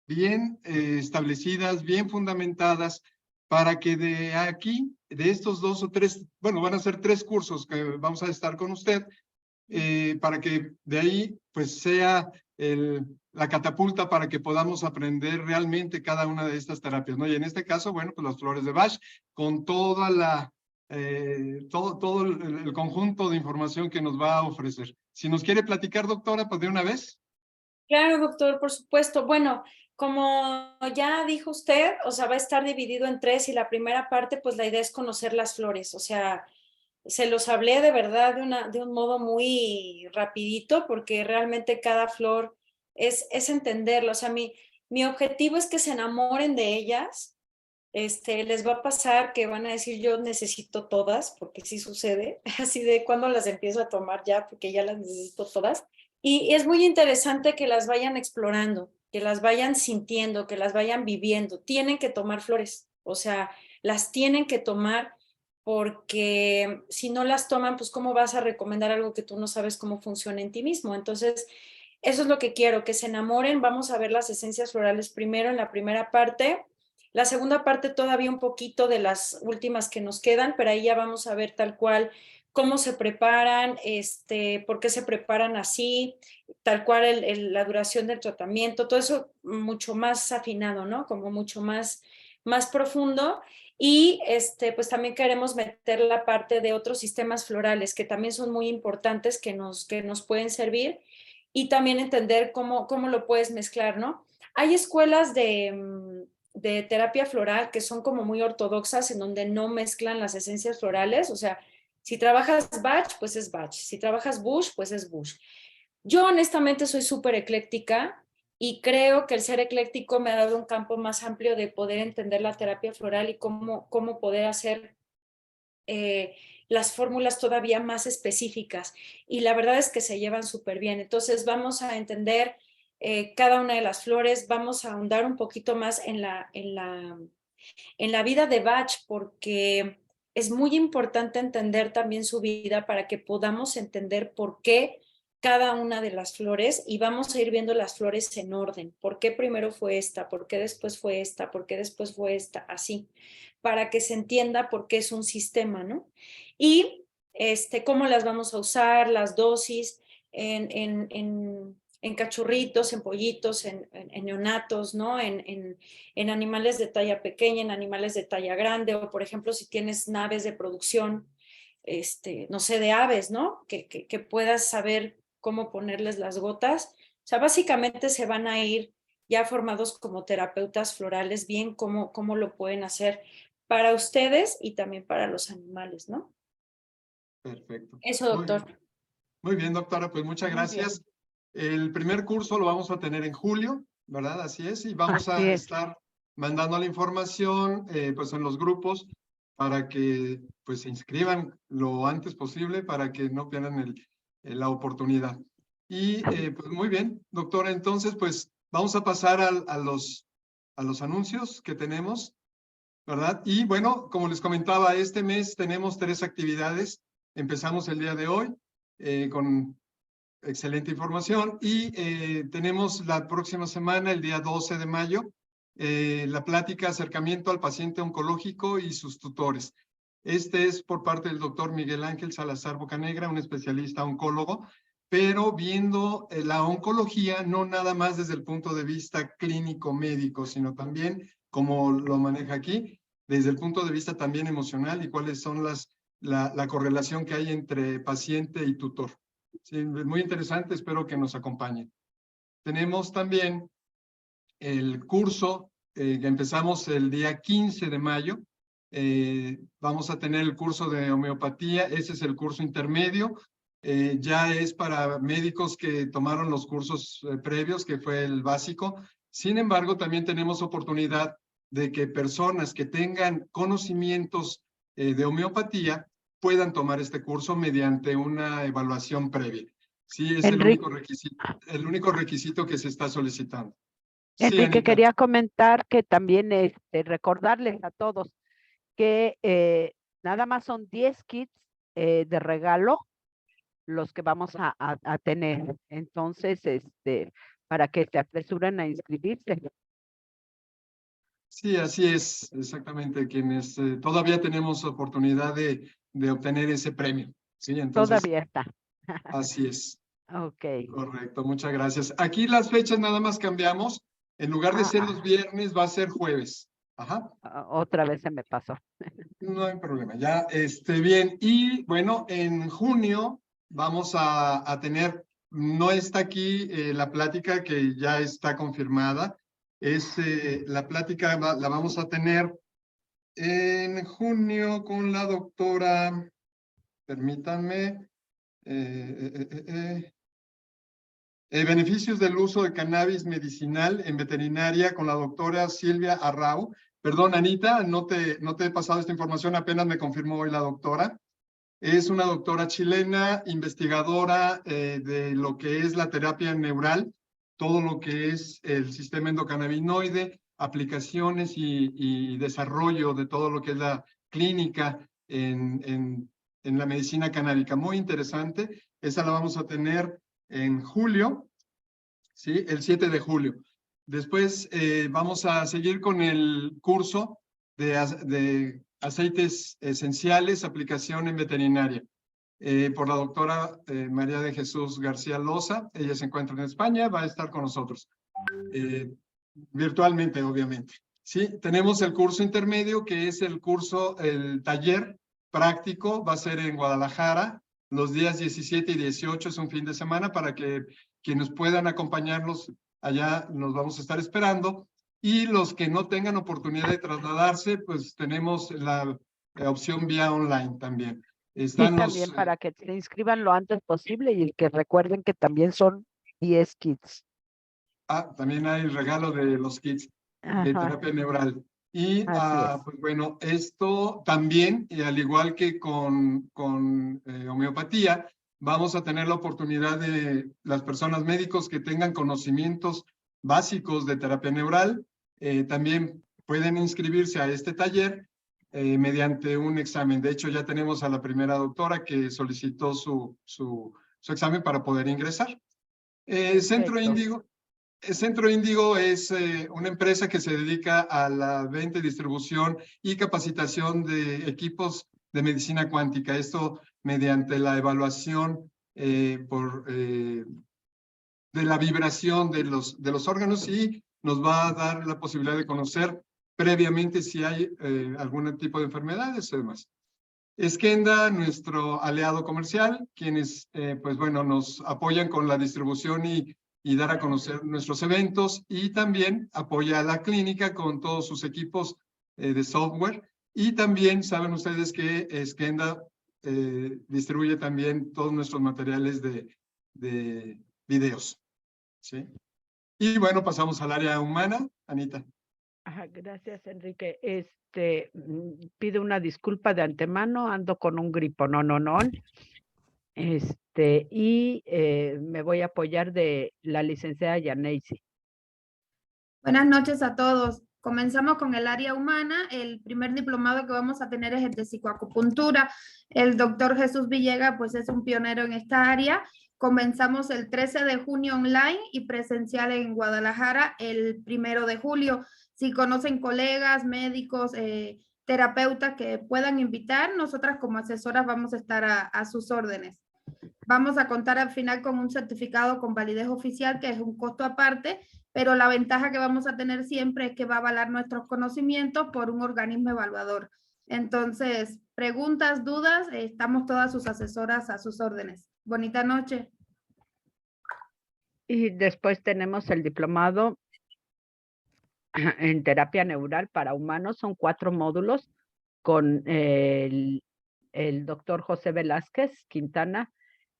bien establecidas, bien fundamentadas, para que de aquí, de estos 2 o 3, bueno, van a ser 3 cursos que vamos a estar con usted, para que de ahí pues sea la catapulta para que podamos aprender realmente cada una de estas terapias, ¿no? Y en este caso, bueno, pues las flores de Bach, con toda todo el conjunto de información que nos va a ofrecer. Si nos quiere platicar, doctora, pues de una vez. Claro, doctor, por supuesto. Bueno, como ya dijo usted, o sea, va a estar dividido en 3 y la primera parte, pues la idea es conocer las flores. O sea, se los hablé de verdad de un modo muy rapidito porque realmente cada flor es entenderlo. O sea, mi objetivo es que se enamoren de ellas. Les va a pasar que van a decir yo necesito todas, porque sí sucede, así de cuando las empiezo a tomar ya, porque ya las necesito todas. Y es muy interesante que las vayan explorando, que las vayan sintiendo, que las vayan viviendo. Tienen que tomar flores, o sea, las tienen que tomar porque si no las toman, pues ¿cómo vas a recomendar algo que tú no sabes cómo funciona en ti mismo? Entonces, eso es lo que quiero, que se enamoren. Vamos a ver las esencias florales primero en la primera parte. La segunda parte todavía un poquito de las últimas que nos quedan, pero ahí ya vamos a ver tal cual cómo se preparan, por qué se preparan así, tal cual la duración del tratamiento, todo eso mucho más afinado, ¿no? Como mucho más profundo. Y pues también queremos meter la parte de otros sistemas florales que también son muy importantes, que nos pueden servir, y también entender cómo lo puedes mezclar, ¿no? Hay escuelas de terapia floral que son como muy ortodoxas, en donde no mezclan las esencias florales. O sea, si trabajas Bach, pues es Bach. Si trabajas Bush, pues es Bush. Yo honestamente soy súper ecléctica, y creo que el ser ecléctico me ha dado un campo más amplio de poder entender la terapia floral y cómo poder hacer las fórmulas todavía más específicas. Y la verdad es que se llevan súper bien. Entonces vamos a entender cada una de las flores, vamos a ahondar un poquito más en la vida de Bach, porque es muy importante entender también su vida para que podamos entender por qué cada una de las flores, y vamos a ir viendo las flores en orden. ¿Por qué primero fue esta? ¿Por qué después fue esta? ¿Por qué después fue esta? Así, para que se entienda por qué es un sistema, ¿no? Y cómo las vamos a usar, las dosis, en cachorritos, en pollitos, en neonatos, ¿no? En animales de talla pequeña, en animales de talla grande, o por ejemplo, si tienes naves de producción, no sé, de aves, ¿no? Que puedas saber cómo ponerles las gotas. O sea, básicamente se van a ir ya formados como terapeutas florales, bien cómo lo pueden hacer para ustedes y también para los animales, ¿no? Perfecto. Eso, doctor. Muy bien, doctora, pues muchas gracias. El primer curso lo vamos a tener en julio, ¿verdad? Así es, y vamos a estar mandando la información pues en los grupos para que pues se inscriban lo antes posible para que no pierdan la oportunidad. Y pues muy bien, doctora, entonces pues vamos a pasar a los anuncios que tenemos, ¿verdad? Y bueno, como les comentaba, este mes tenemos 3 actividades. Empezamos el día de hoy con excelente información, y tenemos la próxima semana, el día 12 de mayo, la plática acercamiento al paciente oncológico y sus tutores. Este es por parte del doctor Miguel Ángel Salazar Bocanegra, un especialista oncólogo, pero viendo la oncología no nada más desde el punto de vista clínico médico, sino también, como lo maneja aquí, desde el punto de vista también emocional, y cuáles son la correlación que hay entre paciente y tutor. Sí, muy interesante, espero que nos acompañen. Tenemos también el curso que empezamos el día 15 de mayo. Vamos a tener el curso de homeopatía, ese es el curso intermedio. Ya es para médicos que tomaron los cursos previos, que fue el básico. Sin embargo, también tenemos oportunidad de que personas que tengan conocimientos de homeopatía puedan tomar este curso mediante una evaluación previa. Sí, es el único requisito que se está solicitando. Sí, Enrique, Anita. quería comentar que también recordarles a todos que nada más son 10 kits de regalo los que vamos a tener. Entonces, para que se apresuren a inscribirse. Sí, así es, exactamente. Quienes todavía tenemos oportunidad de obtener ese premio. Sí, entonces. Todavía está. Así es. Ok. Correcto, muchas gracias. Aquí las fechas nada más cambiamos. En lugar de ser los viernes, va a ser jueves. Ajá. Otra vez se me pasó. No hay problema. Ya, bien. Y bueno, en junio vamos a tener, no está aquí la plática que ya está confirmada. Es la plática la vamos a tener en junio con la doctora, permítanme, beneficios del uso de cannabis medicinal en veterinaria con la doctora Silvia Arrau. Perdón, Anita, no te he pasado esta información, apenas me confirmó hoy la doctora. Es una doctora chilena, investigadora de lo que es la terapia neural, todo lo que es el sistema endocannabinoide, aplicaciones y desarrollo de todo lo que es la clínica en la medicina canábica. Muy interesante. Esa la vamos a tener en julio, ¿sí? El 7 de julio. Después vamos a seguir con el curso de aceites esenciales, aplicación en veterinaria, por la doctora María de Jesús García Loza. Ella se encuentra en España, va a estar con nosotros, virtualmente, obviamente. Sí, tenemos el curso intermedio, que es el taller práctico, va a ser en Guadalajara, los días 17 y 18, es un fin de semana, para que quienes puedan acompañarnos allá nos vamos a estar esperando. Y los que no tengan oportunidad de trasladarse, pues tenemos la opción vía online también. Sí, Están también para que se inscriban lo antes posible y que recuerden que también son 10 kits. También hay regalo de los kits de Ajá, terapia neural. Y así es. pues bueno, esto también, al igual que con homeopatía, vamos a tener la oportunidad de las personas médicos que tengan conocimientos básicos de terapia neural, también pueden inscribirse a este taller mediante un examen. De hecho, ya tenemos a la primera doctora que solicitó su examen para poder ingresar. Centro Perfecto. Índigo. Centro Índigo es una empresa que se dedica a la venta y distribución y capacitación de equipos de medicina cuántica. Esto mediante la evaluación de la vibración de los órganos, y nos va a dar la posibilidad de conocer previamente si hay algún tipo de enfermedades y demás. Skenda, nuestro aliado comercial, quienes pues bueno, nos apoyan con la distribución y dar a conocer nuestros eventos, y también apoya a la clínica con todos sus equipos de software. Y también saben ustedes que Skenda distribuye también todos nuestros materiales de videos, ¿sí? Y bueno, pasamos al área humana, Anita. Ajá, gracias, Enrique. Pido una disculpa de antemano, ando con un gripo, no. Y me voy a apoyar de la licenciada Yaneisi. Buenas noches a todos. Comenzamos con el área humana. El primer diplomado que vamos a tener es el de psicoacupuntura. El doctor Jesús Villegas, pues es un pionero en esta área. Comenzamos el 13 de junio online y presencial en Guadalajara el 1 de julio. Si conocen colegas, médicos, terapeutas que puedan invitar, nosotras como asesoras vamos a estar a sus órdenes. Vamos a contar al final con un certificado con validez oficial, que es un costo aparte, pero la ventaja que vamos a tener siempre es que va a avalar nuestros conocimientos por un organismo evaluador. Entonces, preguntas, dudas, estamos todas sus asesoras a sus órdenes. Bonita noche. Y después tenemos el diplomado en terapia neural para humanos. Son 4 módulos con el doctor José Velázquez Quintana.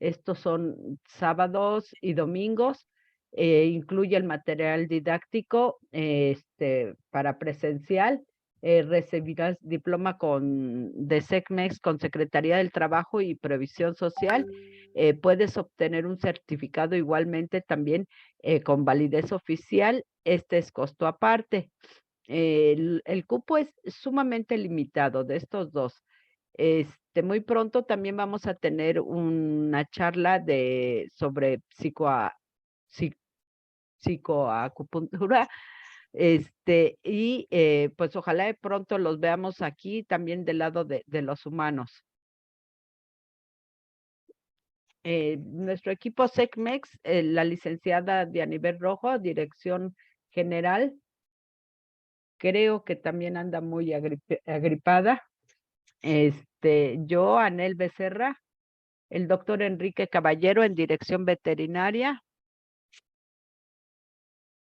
Estos son sábados y domingos. Incluye el material didáctico para presencial. Recibirás diploma de SECMEX con Secretaría del Trabajo y Previsión Social. Puedes obtener un certificado igualmente también con validez oficial. Este es costo aparte. El cupo es sumamente limitado de estos dos. Muy pronto también vamos a tener una charla sobre psicoacupuntura. Pues ojalá de pronto los veamos aquí también del lado de los humanos. Nuestro equipo SECMEX, la licenciada Dianibel Rojo, dirección general, creo que también anda muy agripada. Yo, Anel Becerra, el doctor Enrique Caballero en dirección veterinaria,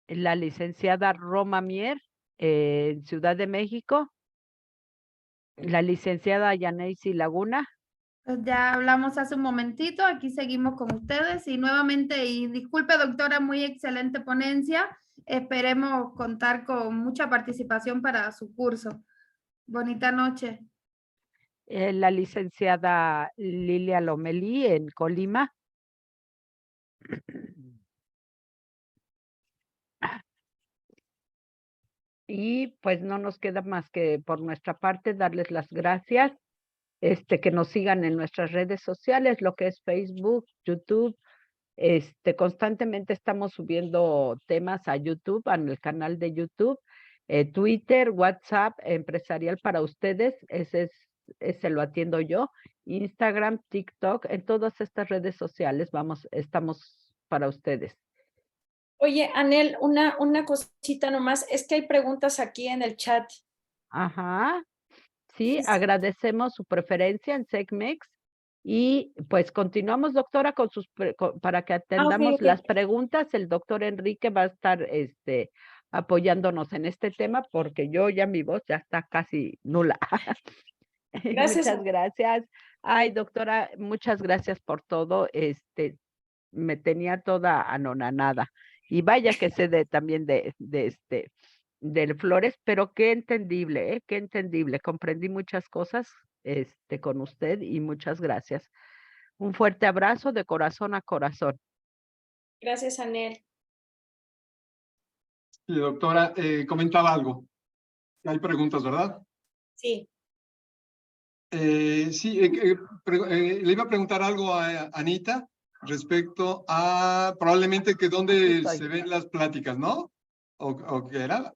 la licenciada Roma Mier en Ciudad de México, la licenciada Yaneisi Laguna. Pues ya hablamos hace un momentito, aquí seguimos con ustedes y nuevamente, y disculpe doctora, muy excelente ponencia. Esperemos contar con mucha participación para su curso. Bonita noche. La licenciada Lilia Lomelí en Colima. Y pues no nos queda más que por nuestra parte darles las gracias que nos sigan en nuestras redes sociales, lo que es Facebook, YouTube. Constantemente estamos subiendo temas a YouTube, en el canal de YouTube, Twitter, WhatsApp, empresarial para ustedes, ese lo atiendo yo, Instagram, TikTok, en todas estas redes sociales estamos para ustedes. Oye, Anel, una cosita nomás, es que hay preguntas aquí en el chat. Ajá, sí, Sí. agradecemos su preferencia en Segmex y pues continuamos, doctora, para que atendamos ok. las preguntas. El doctor Enrique va a estar apoyándonos en este tema porque ya mi voz ya está casi nula. Gracias. Muchas gracias. Ay, doctora, muchas gracias por todo. Me tenía toda anonanada. Y vaya que sé también de flores, pero qué entendible, qué entendible. Comprendí muchas cosas, con usted y muchas gracias. Un fuerte abrazo de corazón a corazón. Gracias, Anel. Y doctora, comentaba algo. Hay preguntas, ¿verdad? Sí. Sí, le iba a preguntar algo a Anita respecto a probablemente que Aquí dónde estoy. se ven las pláticas, ¿no? ¿O qué era?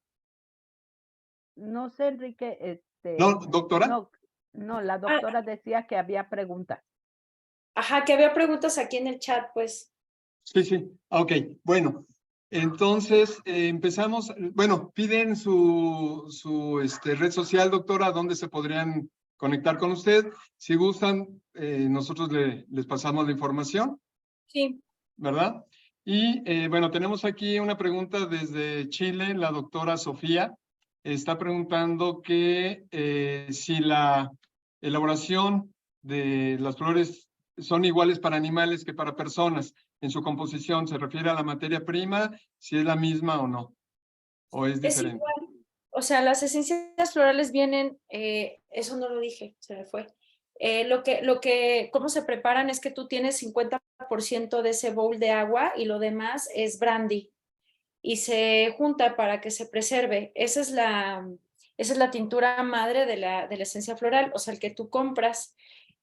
No sé, Enrique, No, doctora. no, la doctora decía que había preguntas. Ajá, que había preguntas aquí en el chat, pues. Sí. Ok, bueno. Entonces, empezamos. Bueno, piden su red social, doctora, donde se podrían conectar con usted. Si gustan, nosotros les pasamos la información. Sí. ¿Verdad? Y bueno, tenemos aquí una pregunta desde Chile, la doctora Sofía está preguntando que si la elaboración de las flores son iguales para animales que para personas en su composición, se refiere a la materia prima, si es la misma o no, o es Es diferente. igual. O sea, las esencias florales vienen, eso no lo dije, se me fue. Cómo se preparan es que tú tienes 50% de ese bowl de agua y lo demás es brandy y se junta para que se preserve. Esa es la tintura madre de la esencia floral, o sea, el que tú compras.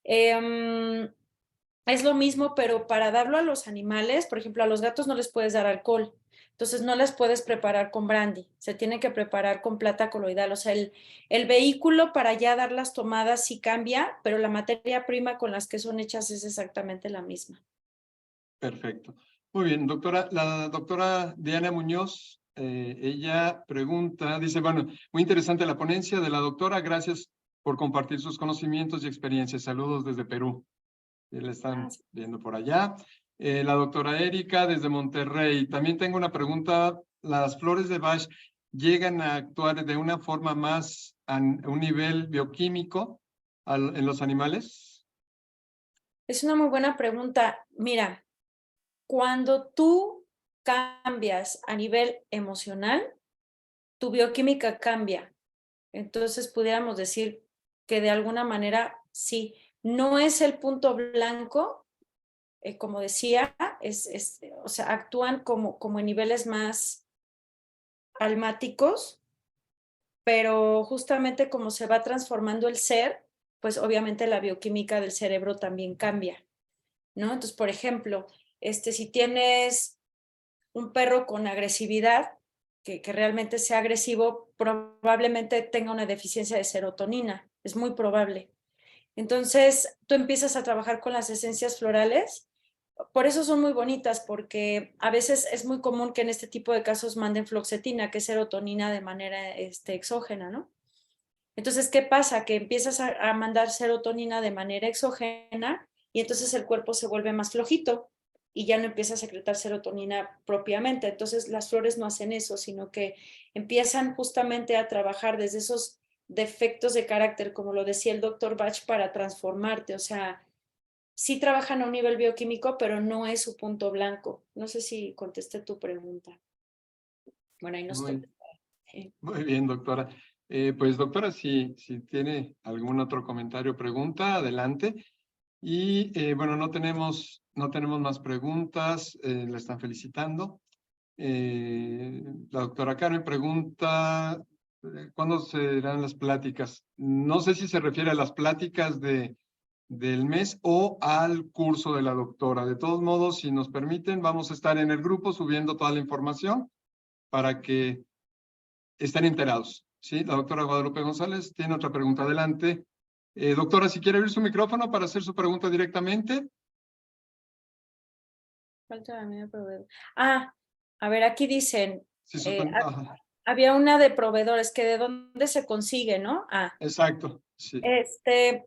Es lo mismo, pero para darlo a los animales, por ejemplo, a los gatos no les puedes dar alcohol. Entonces no las puedes preparar con brandy, se tiene que preparar con plata coloidal. O sea, el vehículo para ya dar las tomadas sí cambia, pero la materia prima con las que son hechas es exactamente la misma. Perfecto. Muy bien, doctora. La doctora Diana Muñoz, ella pregunta, dice, bueno, muy interesante la ponencia de la doctora, gracias por compartir sus conocimientos y experiencias. Saludos desde Perú. La están viendo por allá. La doctora Erika desde Monterrey. También tengo una pregunta. ¿Las flores de Bach llegan a actuar de una forma más a un nivel bioquímico en los animales? Es una muy buena pregunta. Mira, cuando tú cambias a nivel emocional, tu bioquímica cambia. Entonces pudiéramos decir que de alguna manera sí, no es el punto blanco, como decía, o sea, actúan como en niveles más almáticos, pero justamente como se va transformando el ser, pues obviamente la bioquímica del cerebro también cambia, ¿no? Entonces, por ejemplo, si tienes un perro con agresividad, que realmente sea agresivo, probablemente tenga una deficiencia de serotonina, es muy probable. Entonces, tú empiezas a trabajar con las esencias florales, por eso son muy bonitas, porque a veces es muy común que en este tipo de casos manden fluoxetina, que es serotonina de manera exógena, ¿no? Entonces, ¿qué pasa? Que empiezas a mandar serotonina de manera exógena y entonces el cuerpo se vuelve más flojito y ya no empieza a secretar serotonina propiamente. Entonces, las flores no hacen eso, sino que empiezan justamente a trabajar desde esos defectos de carácter, como lo decía el doctor Bach, para transformarte. O sea, sí trabajan a un nivel bioquímico, pero no es su punto blanco. No sé si contesté tu pregunta. Bueno, ahí nos toca. Muy bien, doctora. Pues, doctora, si tiene algún otro comentario o pregunta, adelante. Y bueno, no tenemos más preguntas, la están felicitando. La doctora Carmen pregunta ¿Cuándo serán las pláticas? No sé si se refiere a las pláticas del mes o al curso de la doctora. De todos modos, si nos permiten, vamos a estar en el grupo subiendo toda la información para que estén enterados. Sí, la doctora Guadalupe González tiene otra pregunta. Adelante. Doctora, si quiere abrir su micrófono para hacer su pregunta directamente. Falta la media proveedor. Ah, a ver, aquí dicen, Sí, ajá, había una de proveedores que de dónde se consigue, ¿no? Ah, exacto. Sí.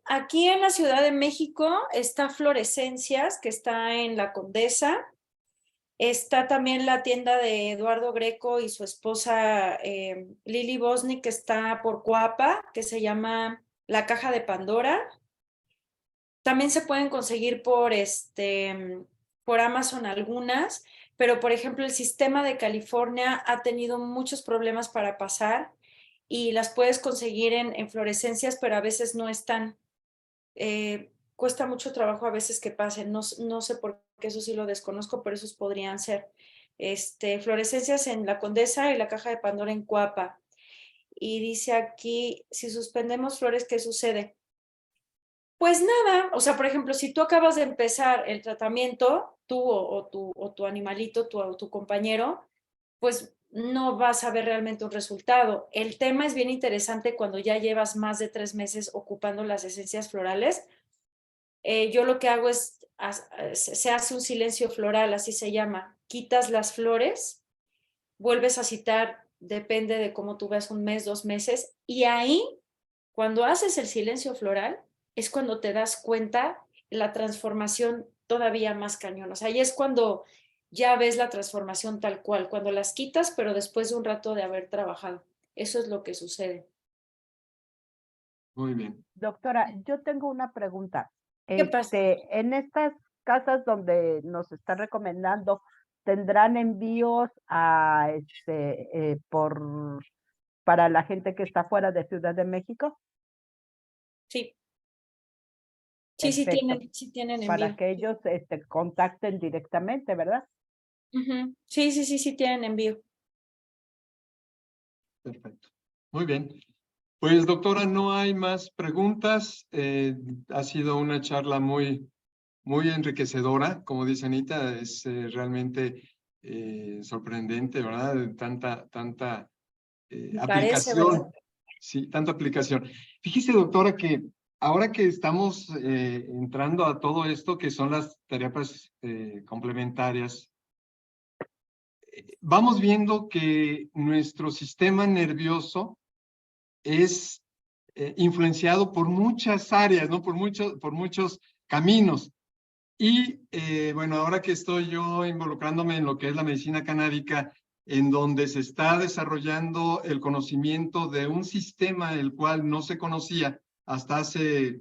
Aquí en la Ciudad de México está Florescencias, que está en La Condesa. Está también la tienda de Eduardo Greco y su esposa Lili Bosni, que está por Coapa, que se llama La Caja de Pandora. También se pueden conseguir por Amazon algunas, pero por ejemplo el sistema de California ha tenido muchos problemas para pasar y las puedes conseguir en Florescencias, pero a veces no están. Cuesta mucho trabajo a veces que pasen, no sé por qué, eso sí lo desconozco, pero esos podrían ser. Florescencias en La Condesa y La Caja de Pandora en Coapa. Y dice aquí, si suspendemos flores, ¿qué sucede? Pues nada, o sea, por ejemplo, si tú acabas de empezar el tratamiento, tú o tu animalito, tu compañero, pues no vas a ver realmente un resultado. El tema es bien interesante cuando ya llevas más de 3 meses ocupando las esencias florales. Yo lo que hago es, se hace un silencio floral, así se llama. Quitas las flores, vuelves a citar, depende de cómo tú veas, 1 mes, 2 meses, y ahí, cuando haces el silencio floral, es cuando te das cuenta la transformación todavía más cañón. O sea, ahí es cuando ya ves la transformación tal cual, cuando las quitas, pero después de un rato de haber trabajado. Eso es lo que sucede. Muy bien. Doctora, yo tengo una pregunta. ¿Qué pasa? En estas casas donde nos está recomendando, ¿tendrán envíos a para la gente que está fuera de Ciudad de México? Sí. Perfecto. Sí tienen Para envío. que ellos contacten directamente, ¿verdad? Uh-huh. Sí tienen envío. Perfecto. Muy bien. Pues, doctora, no hay más preguntas. Ha sido una charla muy enriquecedora. Como dice Anita, es realmente sorprendente, ¿verdad? Tanta Me parece, ¿verdad? aplicación. Sí, tanta aplicación. Fíjese, doctora, que ahora que estamos entrando a todo esto, que son las terapias complementarias, vamos viendo que nuestro sistema nervioso es influenciado por muchas áreas, ¿no? Por muchos caminos. Y bueno, ahora que estoy yo involucrándome en lo que es la medicina canábica, en donde se está desarrollando el conocimiento de un sistema el cual no se conocía hasta hace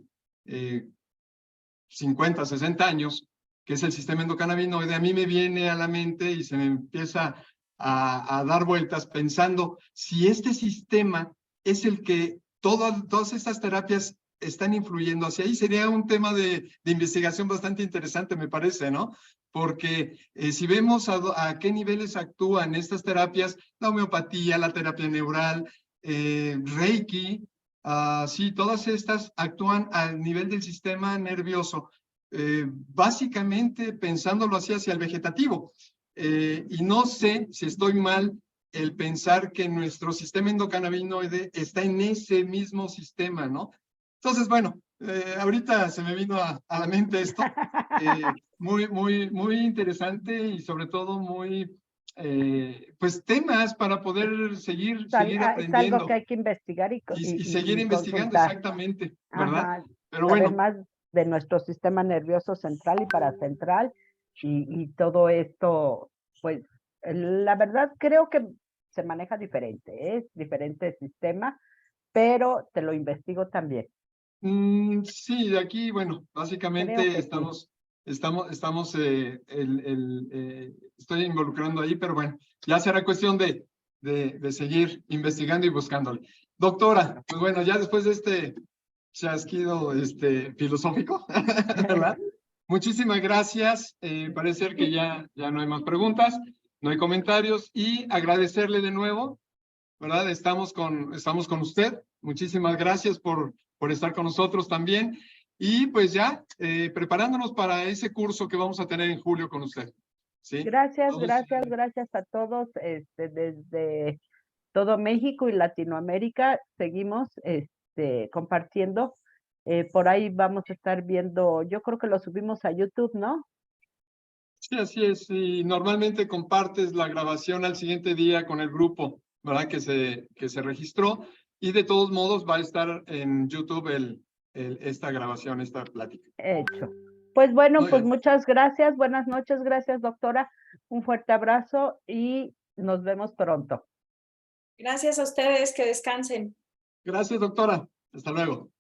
50, 60 años, que es el sistema endocannabinoide, a mí me viene a la mente y se me empieza a dar vueltas pensando si este sistema es el que todas estas terapias están influyendo hacia ahí. Sería un tema de investigación bastante interesante, me parece, ¿no? Porque si vemos a qué niveles actúan estas terapias, la homeopatía, la terapia neural, Reiki, sí, todas estas actúan al nivel del sistema nervioso, básicamente pensándolo así hacia el vegetativo. Y no sé si estoy mal el pensar que nuestro sistema endocannabinoide está en ese mismo sistema, ¿no? Entonces, bueno, ahorita se me vino a la mente esto, muy interesante y sobre todo pues temas para poder seguir Es algo aprendiendo que hay que investigar y seguir investigando consultar. exactamente, ¿verdad? Ajá, Pero saber bueno, más de nuestro sistema nervioso central y paracentral y todo esto, pues la verdad creo que se maneja diferente, es diferente sistema, pero te lo investigo también. sí, de aquí, bueno, Creo básicamente que sí. estoy involucrando ahí, pero bueno, ya será cuestión de seguir investigando y buscándole. Doctora, pues bueno, ya después de este chasquido filosófico, ¿verdad? Muchísimas gracias. Parece ser que ya no hay más preguntas, no hay comentarios y agradecerle de nuevo ¿verdad? Estamos con usted. Muchísimas gracias por estar con nosotros también. Y pues ya, preparándonos para ese curso que vamos a tener en julio con usted. ¿Sí? Gracias, Vamos gracias a todos desde todo México y Latinoamérica. Seguimos compartiendo. Por ahí vamos a estar viendo, yo creo que lo subimos a YouTube, ¿no? Sí, así es. Y normalmente compartes la grabación al siguiente día con el grupo, ¿verdad? Que se registró. Y de todos modos va a estar en YouTube esta grabación, esta plática. Hecho. Pues bueno, Muy pues bien. muchas gracias. Buenas noches. Gracias, doctora. Un fuerte abrazo y nos vemos pronto. Gracias a ustedes, que descansen. Gracias, doctora. Hasta luego.